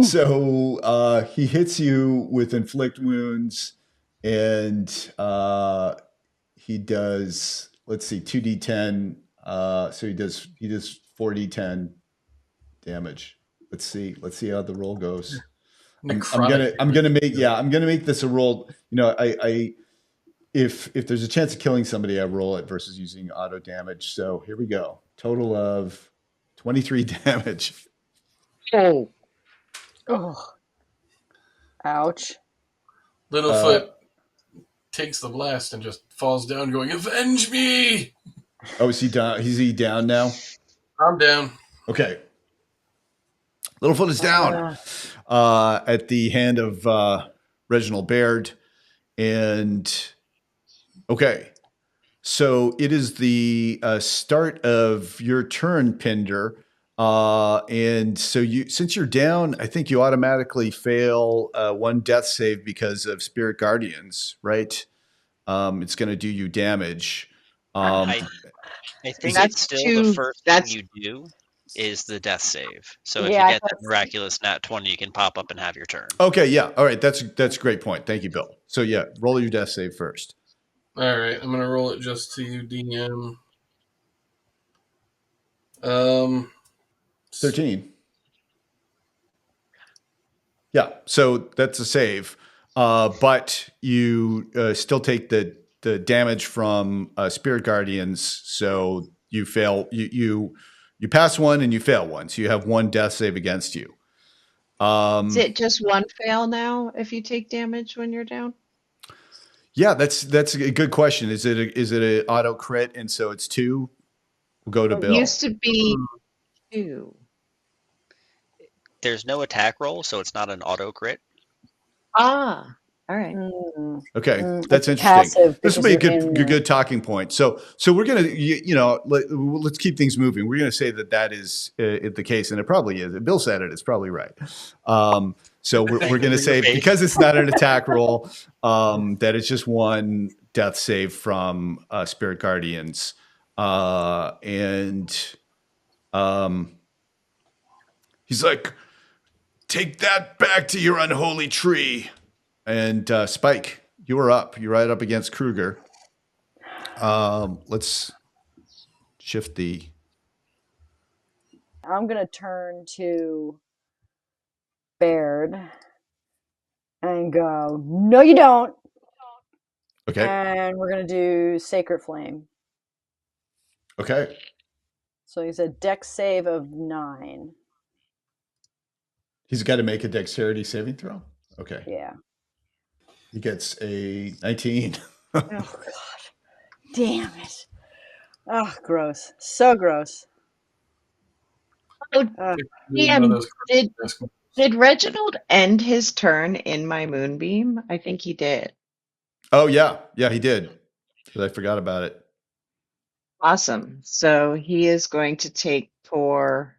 So he hits you with inflict wounds, and he does, let's see, 2d10. So he does 4d10 damage. Let's see how the roll goes. I'm gonna make this a roll. If there's a chance of killing somebody, I roll it versus using auto damage. So here we go. Total of 23 damage. Oh. Ouch. Littlefoot takes the blast and just falls down going, "Avenge me!" Oh, is he down? Is he down now? I'm down. Okay. Littlefoot is down at the hand of Reginald Baird. And okay. So it is the start of your turn, Pinder. And so since you're down, I think you automatically fail one death save because of Spirit Guardians, right? It's going to do you damage. I think that's still the first thing you do is the death save. So if you get that miraculous nat 20, you can pop up and have your turn. Okay, yeah. All right, that's a great point. Thank you, Bill. So yeah, roll your death save first. All right, I'm going to roll it just to you, DM. 13. Yeah, so that's a save. But you still take the damage from Spirit Guardians, so you fail. You pass one and you fail one, so you have one death save against you. Is it just one fail now if you take damage when you're down? Yeah, that's a good question. Is it an auto crit and so it's 2? We'll go to Bill. It used to be 2. There's no attack roll, so it's not an auto crit. Ah, all right. Okay, that's interesting. This will be a good talking point. So we're gonna, let's keep things moving. We're gonna say that is the case, and it probably is. Bill said it. It's probably right. So we're gonna say because it's not an attack roll, that it's just one death save from Spirit Guardians, and he's like, "Take that back to your unholy tree." And Spike, you are up. You're right up against Kruger. Let's shift the. I'm going to turn to Baird and go, "No, you don't." Okay. And we're going to do Sacred Flame. Okay. So he's a dex save of 9. He's got to make a dexterity saving throw? Okay. Yeah. He gets a 19. Oh, God. Damn it. Oh, gross. So gross. Did Reginald end his turn in my moonbeam? I think he did. Oh, yeah. Yeah, he did. I forgot about it. Awesome. So he is going to take 4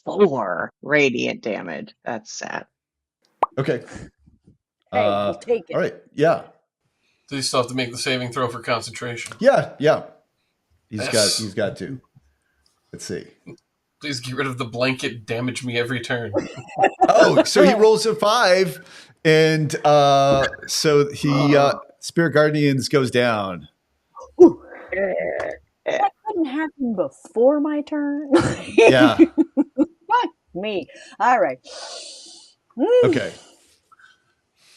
4 radiant damage. That's sad. Okay. Hey, we'll take it. All right. Yeah. Do you still have to make the saving throw for concentration? Yeah. He's Yes. got to. Let's see. Please get rid of the blanket. Damage me every turn. Oh, so he rolls a 5, and so he Spirit Guardians goes down. That couldn't happen before my turn. Yeah. Fuck me. All right. Okay.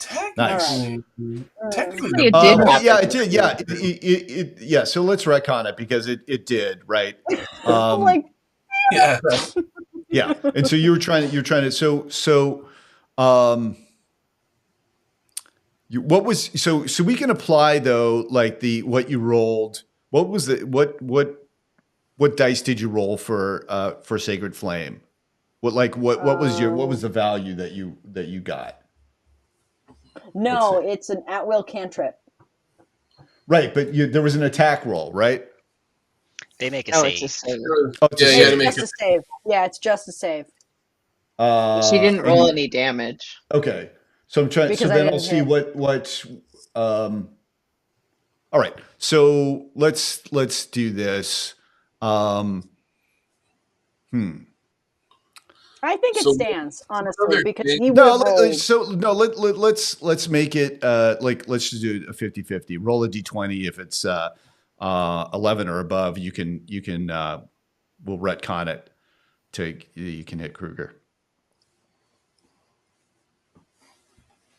Technically, It did happen. Yeah, it did. Yeah, yeah. So let's retcon it because it did, right? Like, yeah. Yeah, and so you're trying to. What was so we can apply though, like what you rolled. What was what dice did you roll for Sacred Flame? What was the value that you got? no, it's an at-will cantrip. Right, but there was an attack roll, right? They make a Oh, save. it's a save. Oh, it's a Yeah, save. you gotta make Just a save. Yeah, it's just a save. She didn't roll any damage. Okay, so I'm trying. Because So I then I'll didn't see hit. what. All right, so let's do this. I think it So- stands, honestly, Other because thing- he No, would roll. let's make it let's just do a 50-50. Roll a d20 if it's 11 or above. You can we'll retcon it to you can hit Kruger.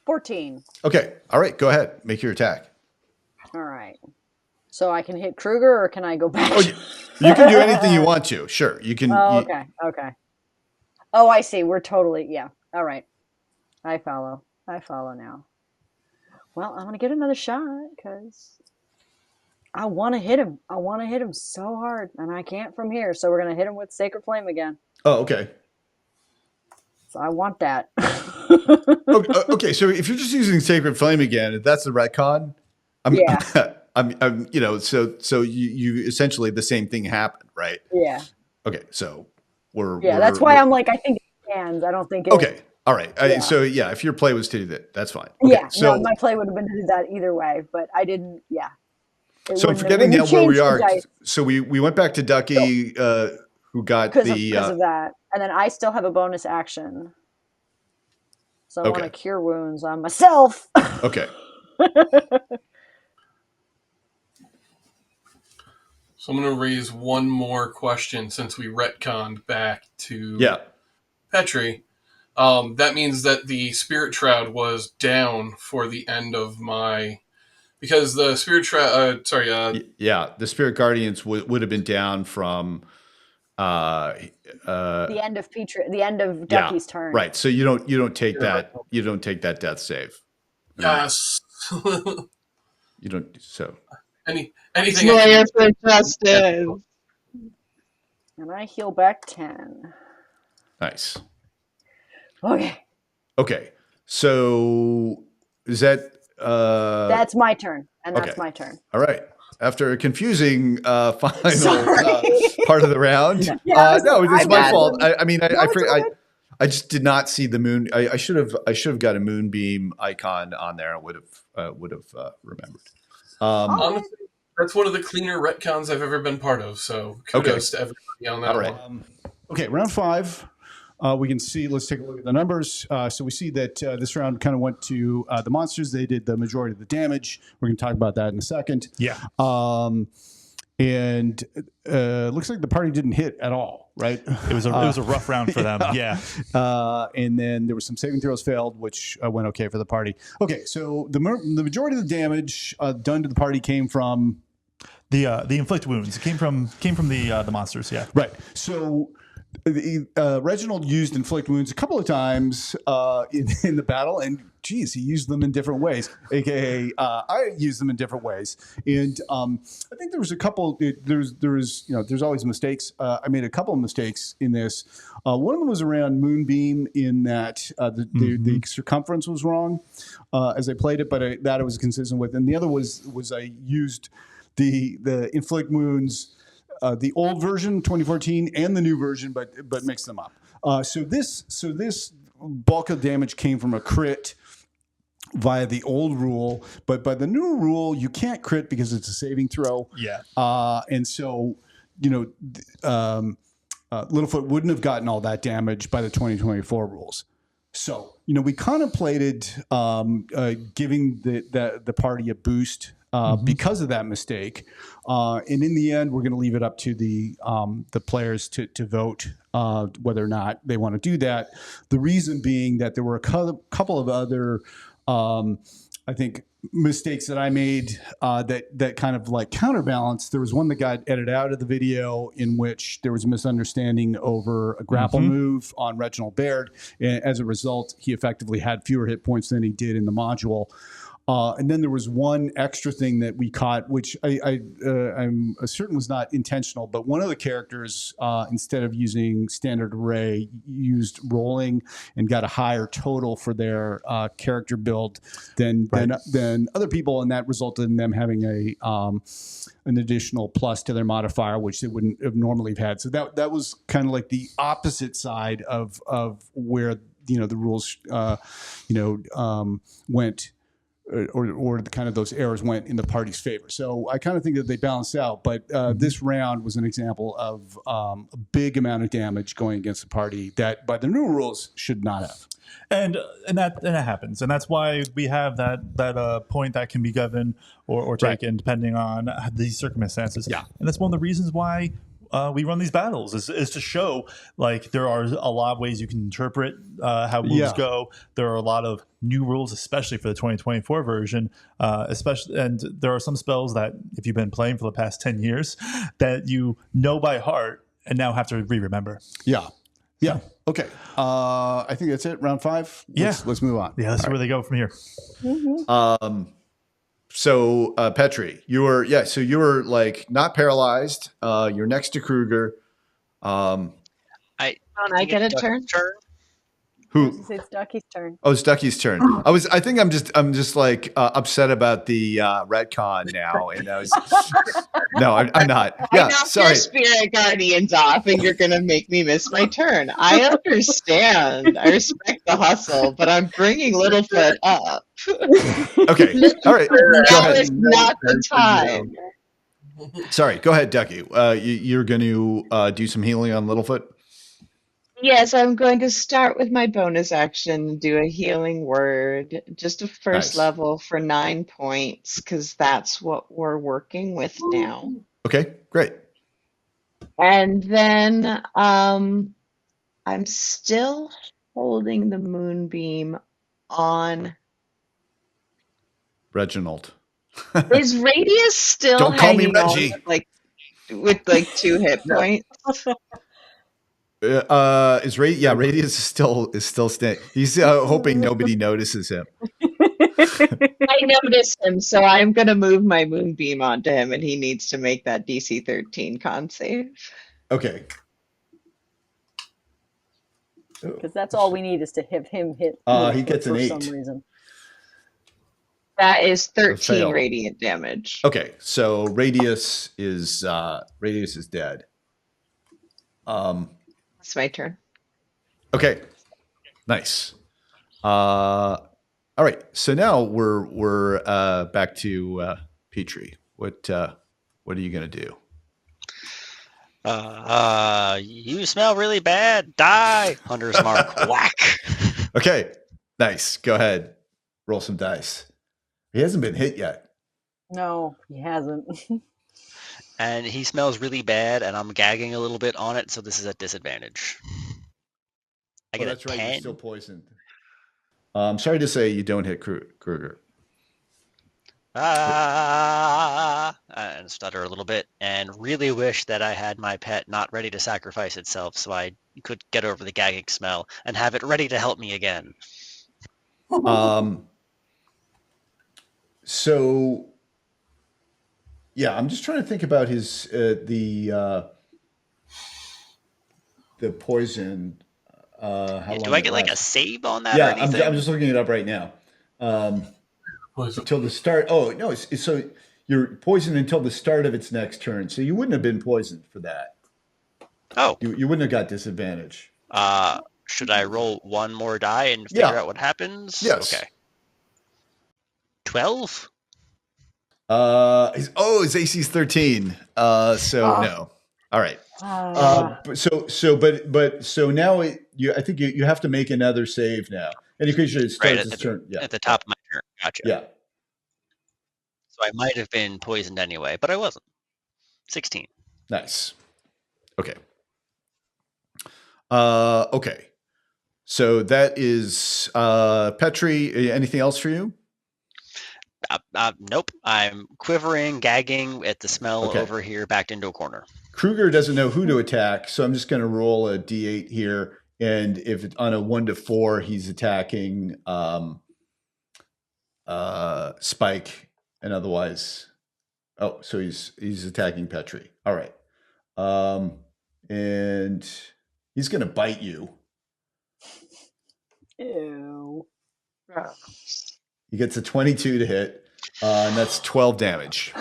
14. Okay, all right, go ahead, make your attack. All right. So I can hit Kruger, or can I go back? Oh, you can do anything you want to. Sure, you can. Oh, okay. Okay. Oh, I see. We're totally, yeah. All right. I follow now. Well, I'm going to get another shot because I want to hit him. I want to hit him so hard, and I can't from here. So we're going to hit him with Sacred Flame again. Oh, okay. So I want that. Okay, so if you're just using Sacred Flame again, if that's the retcon, Yeah. I'm so you essentially the same thing happened, right? Yeah. Okay, so that's why I'm like, I think it stands. I don't think it. Okay, all right. Yeah. So yeah, if your play was to do that, that's fine. Okay, Yeah. so No, my play would have been to do that either way, but I didn't. Yeah. I'm forgetting now where we are. So we went back to Ducky, who got because the of that, and then I still have a bonus action. So I want to Okay. cure wounds on myself. okay. So I'm going to raise one more question since we retconned back to Yeah. Petri. That means that the Spirit Shroud was down for the end of my... Because the Spirit Shroud... Yeah, the Spirit Guardians would have been down from the end of the end of Ducky's turn. right. So you don't take that death save. Yes. You don't. So Anything... Lawyer for justice. And I heal back 10. nice. Okay. Okay. So is that That's my turn. And that's okay. my turn. all right? After a confusing final Sorry. part of the round. Yeah, No, it's my bad. fault. I mean, it's all good. I just did not see the moon. I should have got a moonbeam icon on there. I would have remembered. Honestly, that's one of the cleaner retcons I've ever been part of. So kudos to everybody on that All right. one. Okay, round 5. We can see, let's take a look at the numbers. So we see that this round kind of went to the monsters. They did the majority of the damage. We're going to talk about that in a second. Yeah. And looks like the party didn't hit at all, right? It was a rough round for them. Yeah. And then there were some saving throws failed, which went okay for the party. Okay, so the majority of the damage done to the party came from The inflict wounds. It came from the monsters. Yeah. right. So Reginald used inflict wounds a couple of times in the battle, and geez, he used them in different ways. AKA, I used them in different ways, and I think there was a couple. There's always mistakes. I made a couple of mistakes in this. One of them was around Moonbeam, in that the circumference was wrong as I played it, but that I was consistent with, and the other was I used the inflict wounds the old version 2014 and the new version, but mix them up. So this bulk of damage came from a crit via the old rule, but by the new rule you can't crit because it's a saving throw. Yeah. And so Littlefoot wouldn't have gotten all that damage by the 2024 rules. So, we contemplated giving the party a boost because of that mistake. And in the end, we're going to leave it up to the players to vote whether or not they want to do that. The reason being that there were a couple of other, I think, mistakes that I made that kind of like counterbalance. There was one that got edited out of the video in which there was a misunderstanding over a grapple move on Reginald Baird. And as a result, he effectively had fewer hit points than he did in the module. And then there was one extra thing that we caught, which I'm certain was not intentional, but one of the characters, instead of using standard array, used rolling and got a higher total for their character build than other people, and that resulted in them having an additional plus to their modifier, which they wouldn't have normally have had. So that was kind of like the opposite side of where the rules went. Or the kind of those errors went in the party's favor. So I kind of think that they balanced out. But this round was an example of a big amount of damage going against the party that by the new rules should not have. And that happens, and that's why we have that point that can be given or taken depending on these circumstances. Yeah, and that's one of the reasons why we run these battles is to show like there are a lot of ways you can interpret how moves go. There are a lot of new rules, especially for the 2024 version, and there are some spells that if you've been playing for the past 10 years that you know by heart and now have to remember. Yeah. Okay. I think that's it. Round 5. Let's move on. Yeah, let's see where they go from here. So Petri, you were like not paralyzed. You're next to Kruger. I get a turn? Who? It's Ducky's turn. Oh, it's Ducky's turn. I think I'm just like upset about the retcon now, and I was no, I'm not. Yeah, I knocked sorry. your spirit guardians off, and you're gonna make me miss my turn. I understand. I respect the hustle, but I'm bringing Littlefoot up. Okay, all right. Go Now ahead. is not the time. Sorry, go ahead, Ducky. You're going to do some healing on Littlefoot. Yes, I'm going to start with my bonus action, do a healing word, just a first level for 9 points, because that's what we're working with now. Okay, great. And then I'm still holding the moonbeam on. Reginald. Is Radius still Don't call me hanging Reggie. on with 2 hit points? Radius is still staying. He's hoping nobody notices him. I noticed him, so I'm going to move my moonbeam onto him, and he needs to make that DC 13 con save. Okay. Because that's all we need is to have him hit. He gets an 8 for some reason. That is 13 radiant damage. Okay, so Radius is dead. It's my turn. Okay, nice. All right, so now we're back to Petrie. What are you gonna do? You smell really bad. Die. Hunter's mark. Whack. Okay, nice. Go ahead. Roll some dice. He hasn't been hit yet. No, he hasn't. And he smells really bad, and I'm gagging a little bit on it, so this is a disadvantage. I get that's a 10. right. You're still poisoned. I'm sorry to say you don't hit Kruger. And stutter a little bit, and really wish that I had my pet not ready to sacrifice itself, so I could get over the gagging smell and have it ready to help me again. So, yeah, I'm just trying to think about his the poison. Do I get like a save on that? Yeah, or anything? I'm just looking it up right now. Until the start. Oh no, so you're poisoned until the start of its next turn. So you wouldn't have been poisoned for that. Oh. You wouldn't have got disadvantage. Should I roll one more die and figure out what happens? Yes. Okay. 12? His AC is 13. No. All right. So now I think you have to make another save now. And because it starts its turn. Yeah. At the top of my turn. Gotcha. Yeah. So I might have been poisoned anyway, but I wasn't. 16. Nice. Okay. Okay. So that is Petri. Anything else for you? Nope. I'm quivering, gagging at the smell over here, backed into a corner. Kruger doesn't know who to attack, so I'm just going to roll a d8 here. And if it's on a 1 to 4, he's attacking Spike, and otherwise, so he's attacking Petri. All right, and he's going to bite you. Ew. He gets a 22 to hit, and that's 12 damage.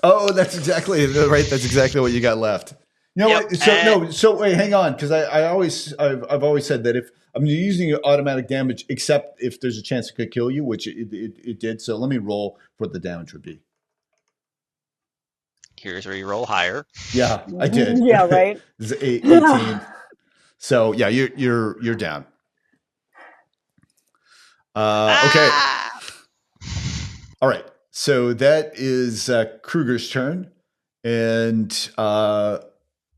Oh, that's exactly right. That's exactly what you got left. You know what? So wait, hang on, because I've always said that if I'm using automatic damage, except if there's a chance it could kill you, which it did. So let me roll for what the damage would be. Here's where you roll higher. Yeah, I did. Yeah, right. It's 18. So yeah, you're down. Okay. All right. So that is Kruger's turn, and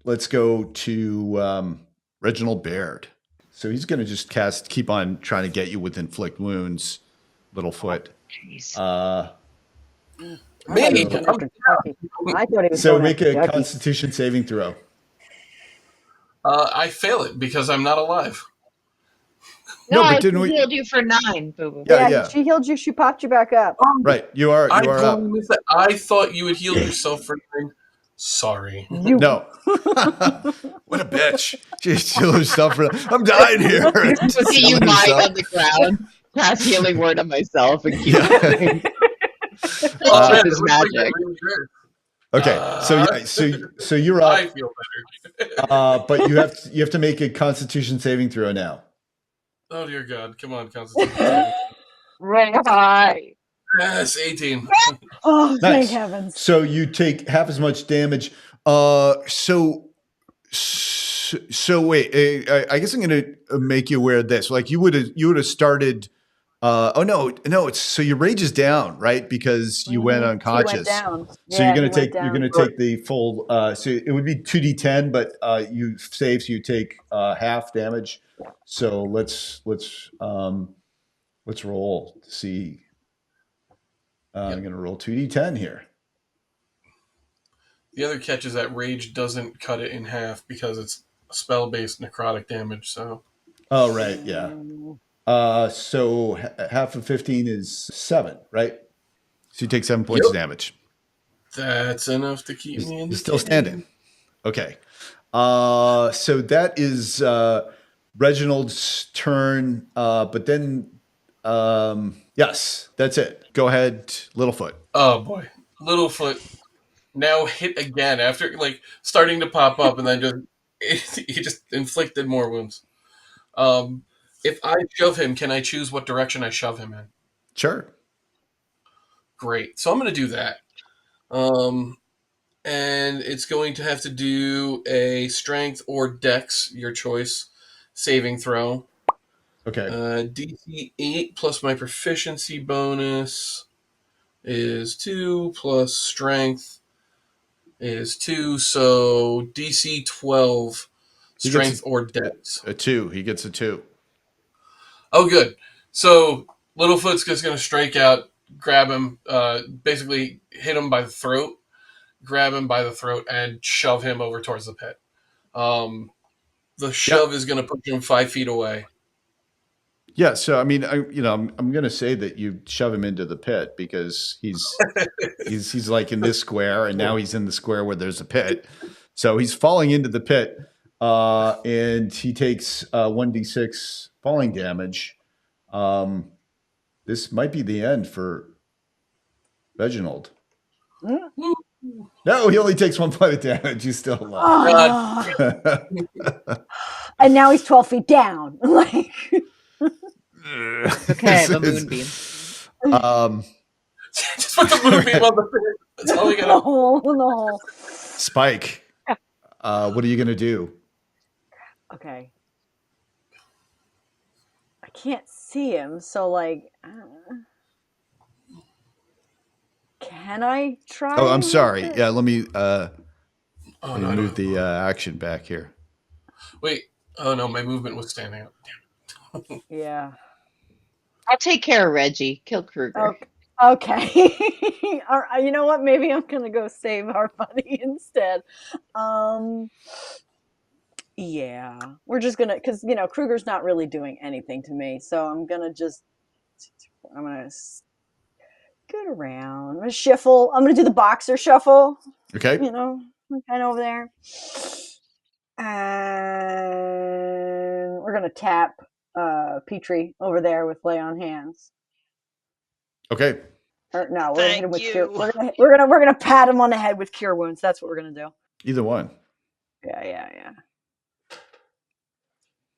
let's go to Reginald Baird. So he's going to just keep on trying to get you with inflict wounds, Littlefoot. Me? I thought he was So going make after a Ducky. Constitution saving throw. I fail it because I'm not alive. No, but I didn't we- healed you for 9, Boo Boo. Yeah. She healed you. She popped you back up. Right, you are up. I thought you would heal yourself for 9. Sorry. No. What a bitch. She healed herself. I'm dying here. Look at you lying on the ground, cast healing word on myself, and keep going. This magic. Okay, so you're up. I feel better. But you have to make a Constitution saving throw now. Oh dear God! Come on, Constitution. Ray high. Yes, 18. Oh, Nice. thank heavens. So you take half as much damage. So wait. I guess I'm going to make you aware of this. Like you would have started. It's so your rage is down, right? Because you went unconscious. So you're going to take the full. So it would be 2d10, but you save, so you take half damage. So let's roll to see. I'm going to roll 2d10 here. The other catch is that rage doesn't cut it in half because it's spell-based necrotic damage. So. Oh right, yeah. So half of 15 is 7, right? So you take 7 points of damage. That's enough to keep me in. He's still standing. Okay. So that is Reginald's turn. But then, yes, that's it. Go ahead, Littlefoot. Oh boy, Littlefoot now hit again after starting to pop up, and then he just inflicted more wounds. If I shove him, can I choose what direction I shove him in? Sure. Great. So I'm going to do that. And it's going to have to do a strength or dex, your choice, saving throw. Okay. DC 8 plus my proficiency bonus is 2 plus strength is 2. So DC 12, strength or dex. A 2. He gets a 2. Oh, good. So Littlefoot's just going to strike out, grab him, basically hit him by the throat, grab him by the throat, and shove him over towards the pit. The shove is going to push him 5 feet away. Yeah. So I mean, I'm going to say that you shove him into the pit because he's like in this square, and now he's in the square where there's a pit. So he's falling into the pit, and he takes 1d6 falling damage. This might be the end for Reginald. No, he only takes 1 point of damage. He's still alive. Ah. And now he's 12 feet down. Like, Okay, I have a moonbeam. Just put the moonbeam on the thing. That's all we in the got. hole, in the hole. Spike, what are you going to do? Okay. I can't see him, so like, can I try? Oh, I'm him sorry. with it? Yeah, let me Oh, let me move the action back here. Wait. Oh, no, my movement was standing up. Damn. Yeah. I'll take care of Reggie. Kill Kruger. Okay. All right, you know what? Maybe I'm gonna go save our buddy instead. Yeah, we're just gonna, because Kruger's not really doing anything to me, so I'm gonna scoot around. I'm gonna shuffle. I'm gonna do the boxer shuffle. Okay. Kind of over there, and we're gonna tap Petrie over there with lay on hands. Okay. Or no, we're gonna hit him with Thank cure. you. We're gonna pat him on the head with cure wounds. That's what we're gonna do. Either one. Yeah.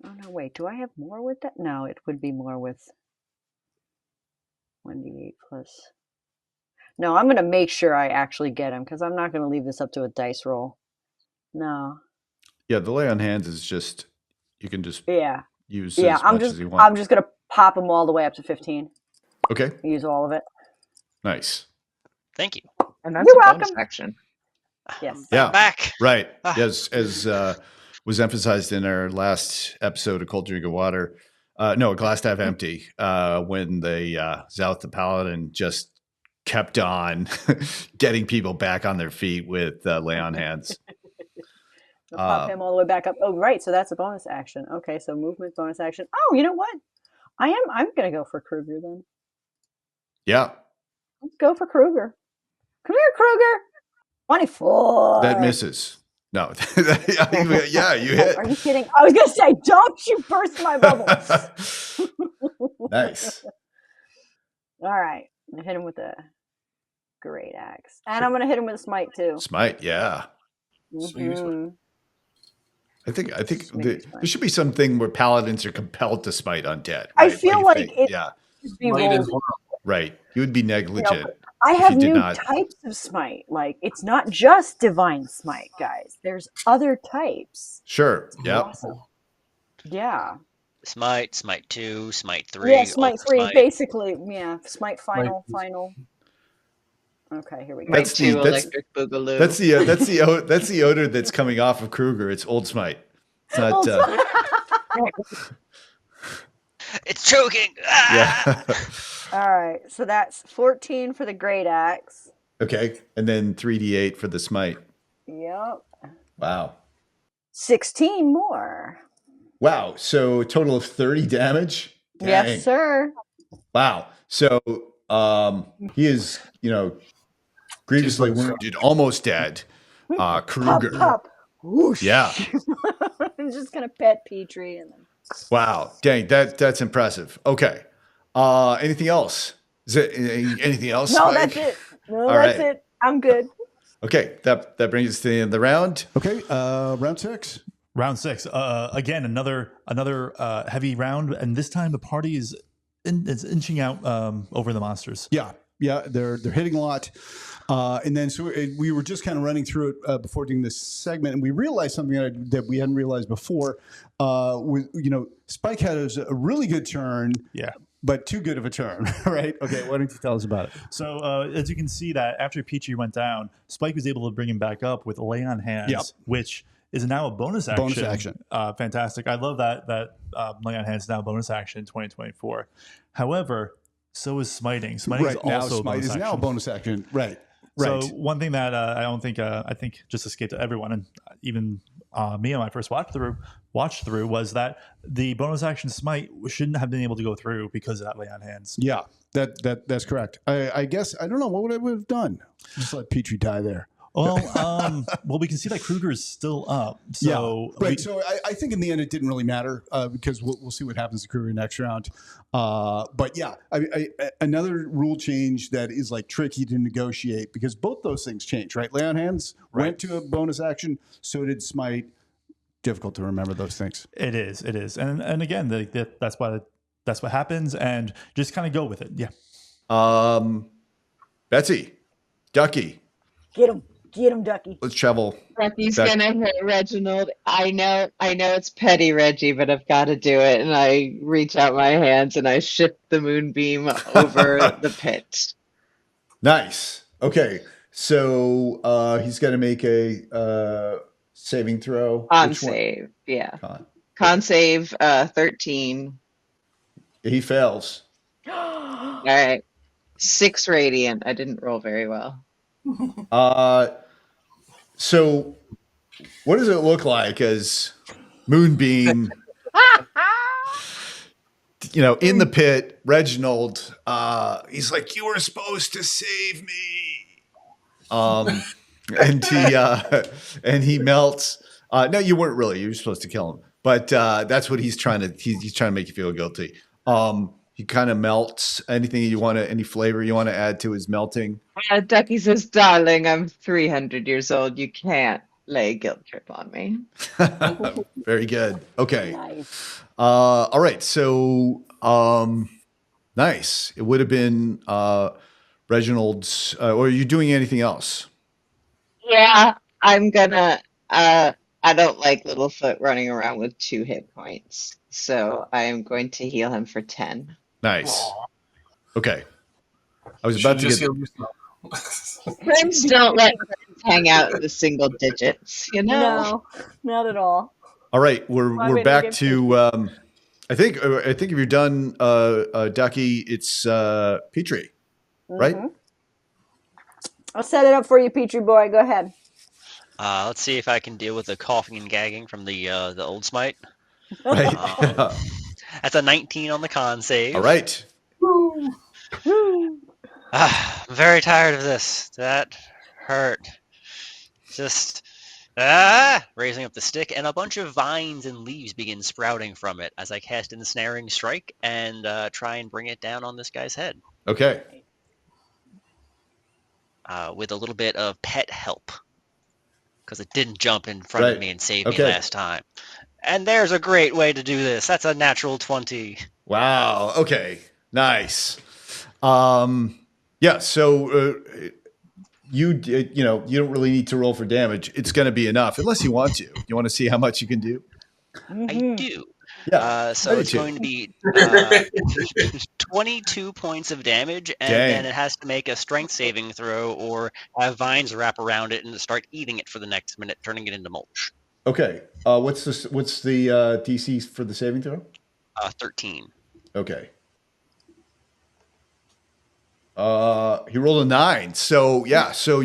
Oh no, wait. Do I have more with that? No, it would be more with 1d8 plus. No, I'm gonna make sure I actually get him because I'm not gonna leave this up to a dice roll. No. Yeah, the lay on hands is just you can just use as I'm much just as you want. I'm just gonna pop him all the way up to 15. Okay. Use all of it. Nice. Thank you. And that's You're a bonus welcome. action. Yes. Yeah. Back. Right. As was emphasized in our last episode of Cold Drink of Water. No, a glass half empty. When the Zouth the Paladin just kept on getting people back on their feet with lay on hands. We'll pop him all the way back up. Oh, right. So that's a bonus action. Okay, so movement, bonus action. Oh, you know what? I'm gonna go for Kruger then. Yeah. Let's go for Kruger. Come here, Kruger. 24. That misses. No. Yeah, you hit. Are you kidding? I was gonna say, don't you burst my bubble. Nice. All right. I'm gonna hit him with a great axe. And I'm gonna hit him with a smite too. Smite, yeah. Mhm. I think there should be something where paladins are compelled to smite undead. I Right? feel like it yeah. should be Might as rolled. well. Right. You would be negligent. I if have you did new not. types of smite. Like, it's not just divine smite, guys. There's other types. Sure. Yeah. Awesome. Yeah. Smite 2, Smite 3. Yeah, smite 3, Smite. basically. Yeah, smite final. Okay, here we go. That's the Electric Boogaloo. that's the odor that's coming off of Kruger. It's old smite. It's not. It's choking. Ah! Yeah. All right, so that's 14 for the great axe. Okay, and then 3d8 for the smite. Yep. Wow. 16 more. Wow. So a total of 30 damage. Dang. Yes, sir. Wow. So he is, grievously wounded, almost dead. Kruger. Pop. Whoosh. Yeah. I'm just gonna pet Petrie and then. Wow. Dang, that's impressive. Okay. Anything else? Is it anything else? No, Spike? that's it. No, All that's right. it. I'm good. Okay. That brings us to the end of the round. Okay, round 6. Round 6. Again, another heavy round, and this time the party is inching out over the monsters. Yeah, they're hitting a lot, and then so we were just kind of running through it before doing this segment, and we realized something that we hadn't realized before. Spike had a really good turn. Yeah. But too good of a turn, right? Okay, why don't you tell us about it? So as you can see that after Petrie went down, Spike was able to bring him back up with Lay on Hands, which is now a bonus action. Bonus action. Fantastic. I love that Lay on Hands is now a bonus action in 2024. However, so is Smiting. Smiting is also a bonus action. Now a bonus action. Right. So one thing that I think just escaped to everyone, and even me on my first watch through was that the bonus action smite shouldn't have been able to go through because of that Lay on Hands. Yeah, that's correct. I guess I don't know what would I have done. Just let Petrie die there. Well, we can see that Kruger is still up. So right. So I think in the end it didn't really matter because we'll see what happens to Kruger next round. But yeah, another rule change that is like tricky to negotiate because both those things change, right? Lay on Hands went to a bonus action. So did Smite. Difficult to remember those things. It is, and again, that's what happens, and just kind of go with it. Yeah. Betsy, Ducky. Get him, Ducky. Let's travel. Ducky's gonna hit Reginald. I know it's petty, Reggie, but I've got to do it. And I reach out my hands and I shift the moonbeam over the pit. Nice. Okay, so he's going to make a saving throw. Con save, yeah. Con save 13. He fails. All right. 6 radiant. I didn't roll very well. So what does it look like as Moonbeam, in the pit, Reginald, he's like, you were supposed to save me. And he melts. No, you weren't really, you were supposed to kill him, but, that's what he's trying to make you feel guilty. He kind of melts. Any flavor you want to add to his melting? Ducky says, darling, I'm 300 years old. You can't lay a guilt trip on me. Very good. Okay. Nice. All right. So, nice. It would have been Reginald's. Or are you doing anything else? Yeah, I'm gonna. I don't like Littlefoot running around with 2 hit points, so I am going to heal him for 10. Nice. Okay. I was about to get. Friends don't let friends hang out in the single digits, No, not at all. All right, we're back to. I think if you're done, Ducky, it's Petrie, right? I'll set it up for you, Petrie boy. Go ahead. Let's see if I can deal with the coughing and gagging from the old smite. Right. That's a 19 on the con save. All right. I'm very tired of this. That hurt. Just raising up the stick, and a bunch of vines and leaves begin sprouting from it as I cast Ensnaring Strike and try and bring it down on this guy's head. Okay. With a little bit of pet help, because it didn't jump in front of me and save me last time. And there's a great way to do this. That's a natural 20. Wow. Okay. Nice. Yeah. So you don't really need to roll for damage. It's going to be enough, unless you want to. You want to see how much you can do? I do. Yeah. So it's going to be 22 points of damage, and then it has to make a strength saving throw or have vines wrap around it and start eating it for the next minute, turning it into mulch. Okay. What's the DC for the saving throw? 13. Okay. He rolled a 9. So yeah. So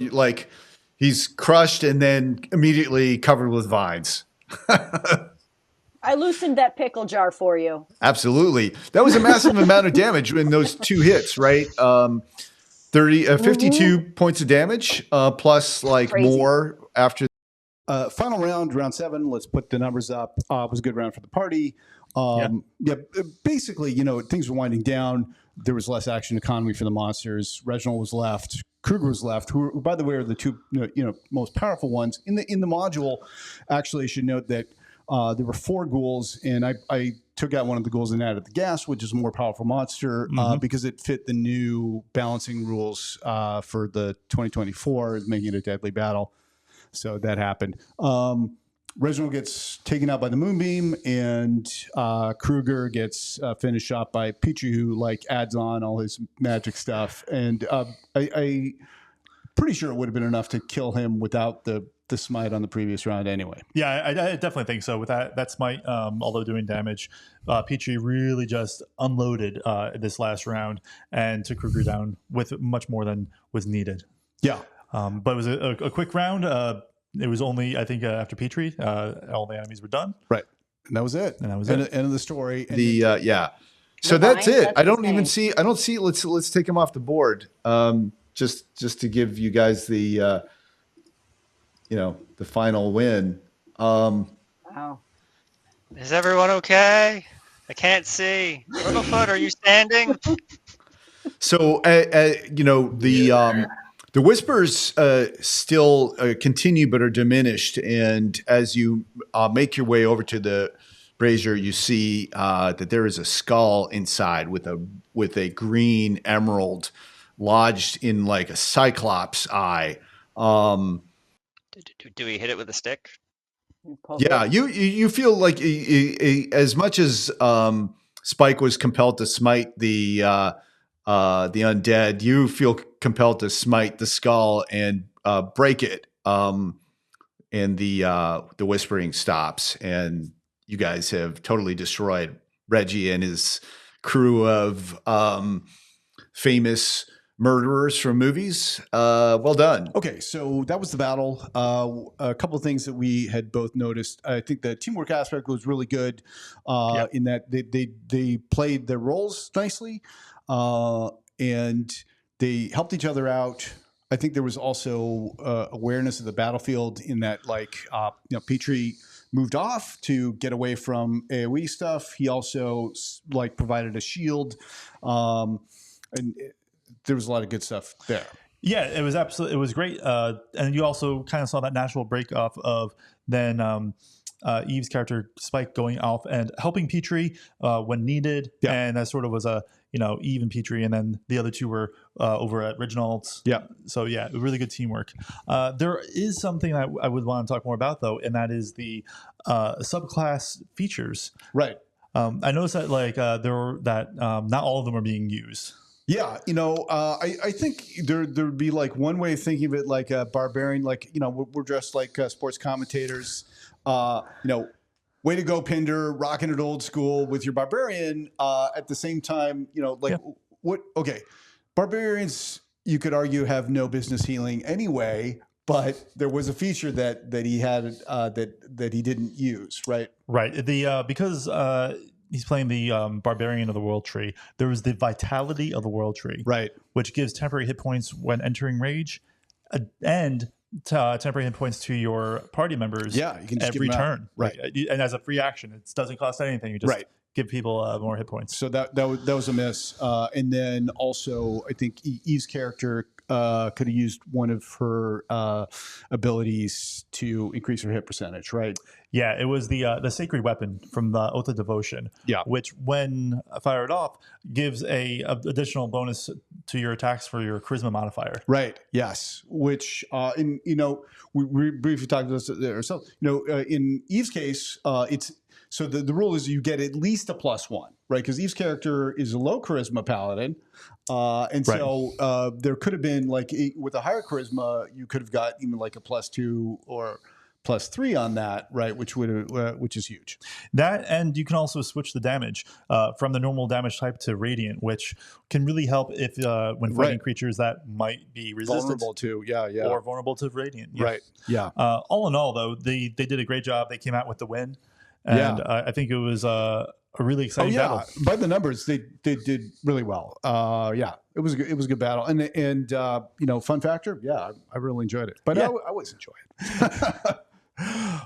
he's crushed and then immediately covered with vines. I loosened that pickle jar for you. Absolutely. That was a massive amount of damage in those 2 hits, right? 52 points of damage, plus Crazy. More after. Final round 7. Let's put the numbers up. It was a good round for the party. Basically, things were winding down. There was less action economy for the monsters. Reginald was left. Kruger was left, who, by the way, are the 2 most powerful ones in the module. Actually, I should note that there were 4 ghouls, and I took out one of the ghouls and added the gas, which is a more powerful monster, because it fit the new balancing rules for the 2024, making it a deadly battle. So that happened. Reginald gets taken out by the Moonbeam, and Kruger gets finished off by Petrie, who adds on all his magic stuff. And I pretty sure it would have been enough to kill him without the smite on the previous round anyway. Yeah, I definitely think so. With that smite, although doing damage, Petrie really just unloaded this last round and took Kruger down with much more than was needed. Yeah. But it was a quick round. It was only, I think, after Petrie, all the enemies were done. Right. And that was it. And that was End of the story. So that's it. I don't see. Let's take him off the board. Just to give you guys the the final win. Wow. Is everyone okay? I can't see. Littlefoot, are you standing? So, the whispers still continue, but are diminished. And as you make your way over to the brazier, you see that there is a skull inside with a green emerald lodged in like a cyclops eye. Do we hit it with a stick? Yeah, you feel like as much as Spike was compelled to smite the undead, you feel compelled to smite the skull and break it. And the whispering stops, and you guys have totally destroyed Reggie and his crew of famous murderers from movies. Well done. Okay, so that was the battle. A couple of things that we had both noticed. I think the teamwork aspect was really good in that they played their roles nicely, and they helped each other out. I think there was also awareness of the battlefield in that, Petrie moved off to get away from AoE stuff. He also provided a shield, and there was a lot of good stuff there. Yeah, it was great. And you also kind of saw that natural break off of then Eve's character Spike going off and helping Petrie when needed. Yeah. And that sort of was Eve and Petrie, and then the other two were over at Reginald's. Yeah. So yeah, really good teamwork. There is something that I would want to talk more about though, and that is the subclass features. Right. I noticed that not all of them are being used. Yeah, I think there'd be like one way of thinking of it, like a barbarian, we're dressed like sports commentators. Way to go, Pinder, rocking it old school with your barbarian. At the same time, what? Okay, barbarians, you could argue, have no business healing anyway. But there was a feature that he had that he didn't use, right? Right. Because he's playing the Barbarian of the World Tree. There was the Vitality of the World Tree, right, which gives temporary hit points when entering rage, and temporary hit points to your party members. Yeah, you can just every give them turn, out. Right, and as a free action, it doesn't cost anything. You just give people more hit points. So that was a miss. And then also, I think Eve's character could have used one of her abilities to increase her hit percentage, right? Yeah, it was the Sacred Weapon from the Oath of Devotion, which, when fired off, gives a additional bonus to your attacks for your Charisma modifier. Right. Yes. Which, we briefly talked about this ourselves. In Eve's case, it's so the rule is you get at least a +1, right? Because Eve's character is a low Charisma paladin, and so there could have been with a higher Charisma, you could have got even like a +2 or +3 on that, right? Which is huge. That, and you can also switch the damage from the normal damage type to Radiant, which can really help if when fighting creatures that might be resistant, vulnerable to, or vulnerable to Radiant. Yeah. Right. Yeah. All in all, though, they did a great job. They came out with the win, and I think it was a really exciting battle. By the numbers, they did really well. It was a good battle, and fun factor. Yeah, I really enjoyed it, but I always enjoy it.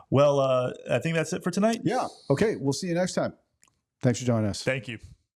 Well, I think that's it for tonight. Yeah. Okay. We'll see you next time. Thanks for joining us. Thank you.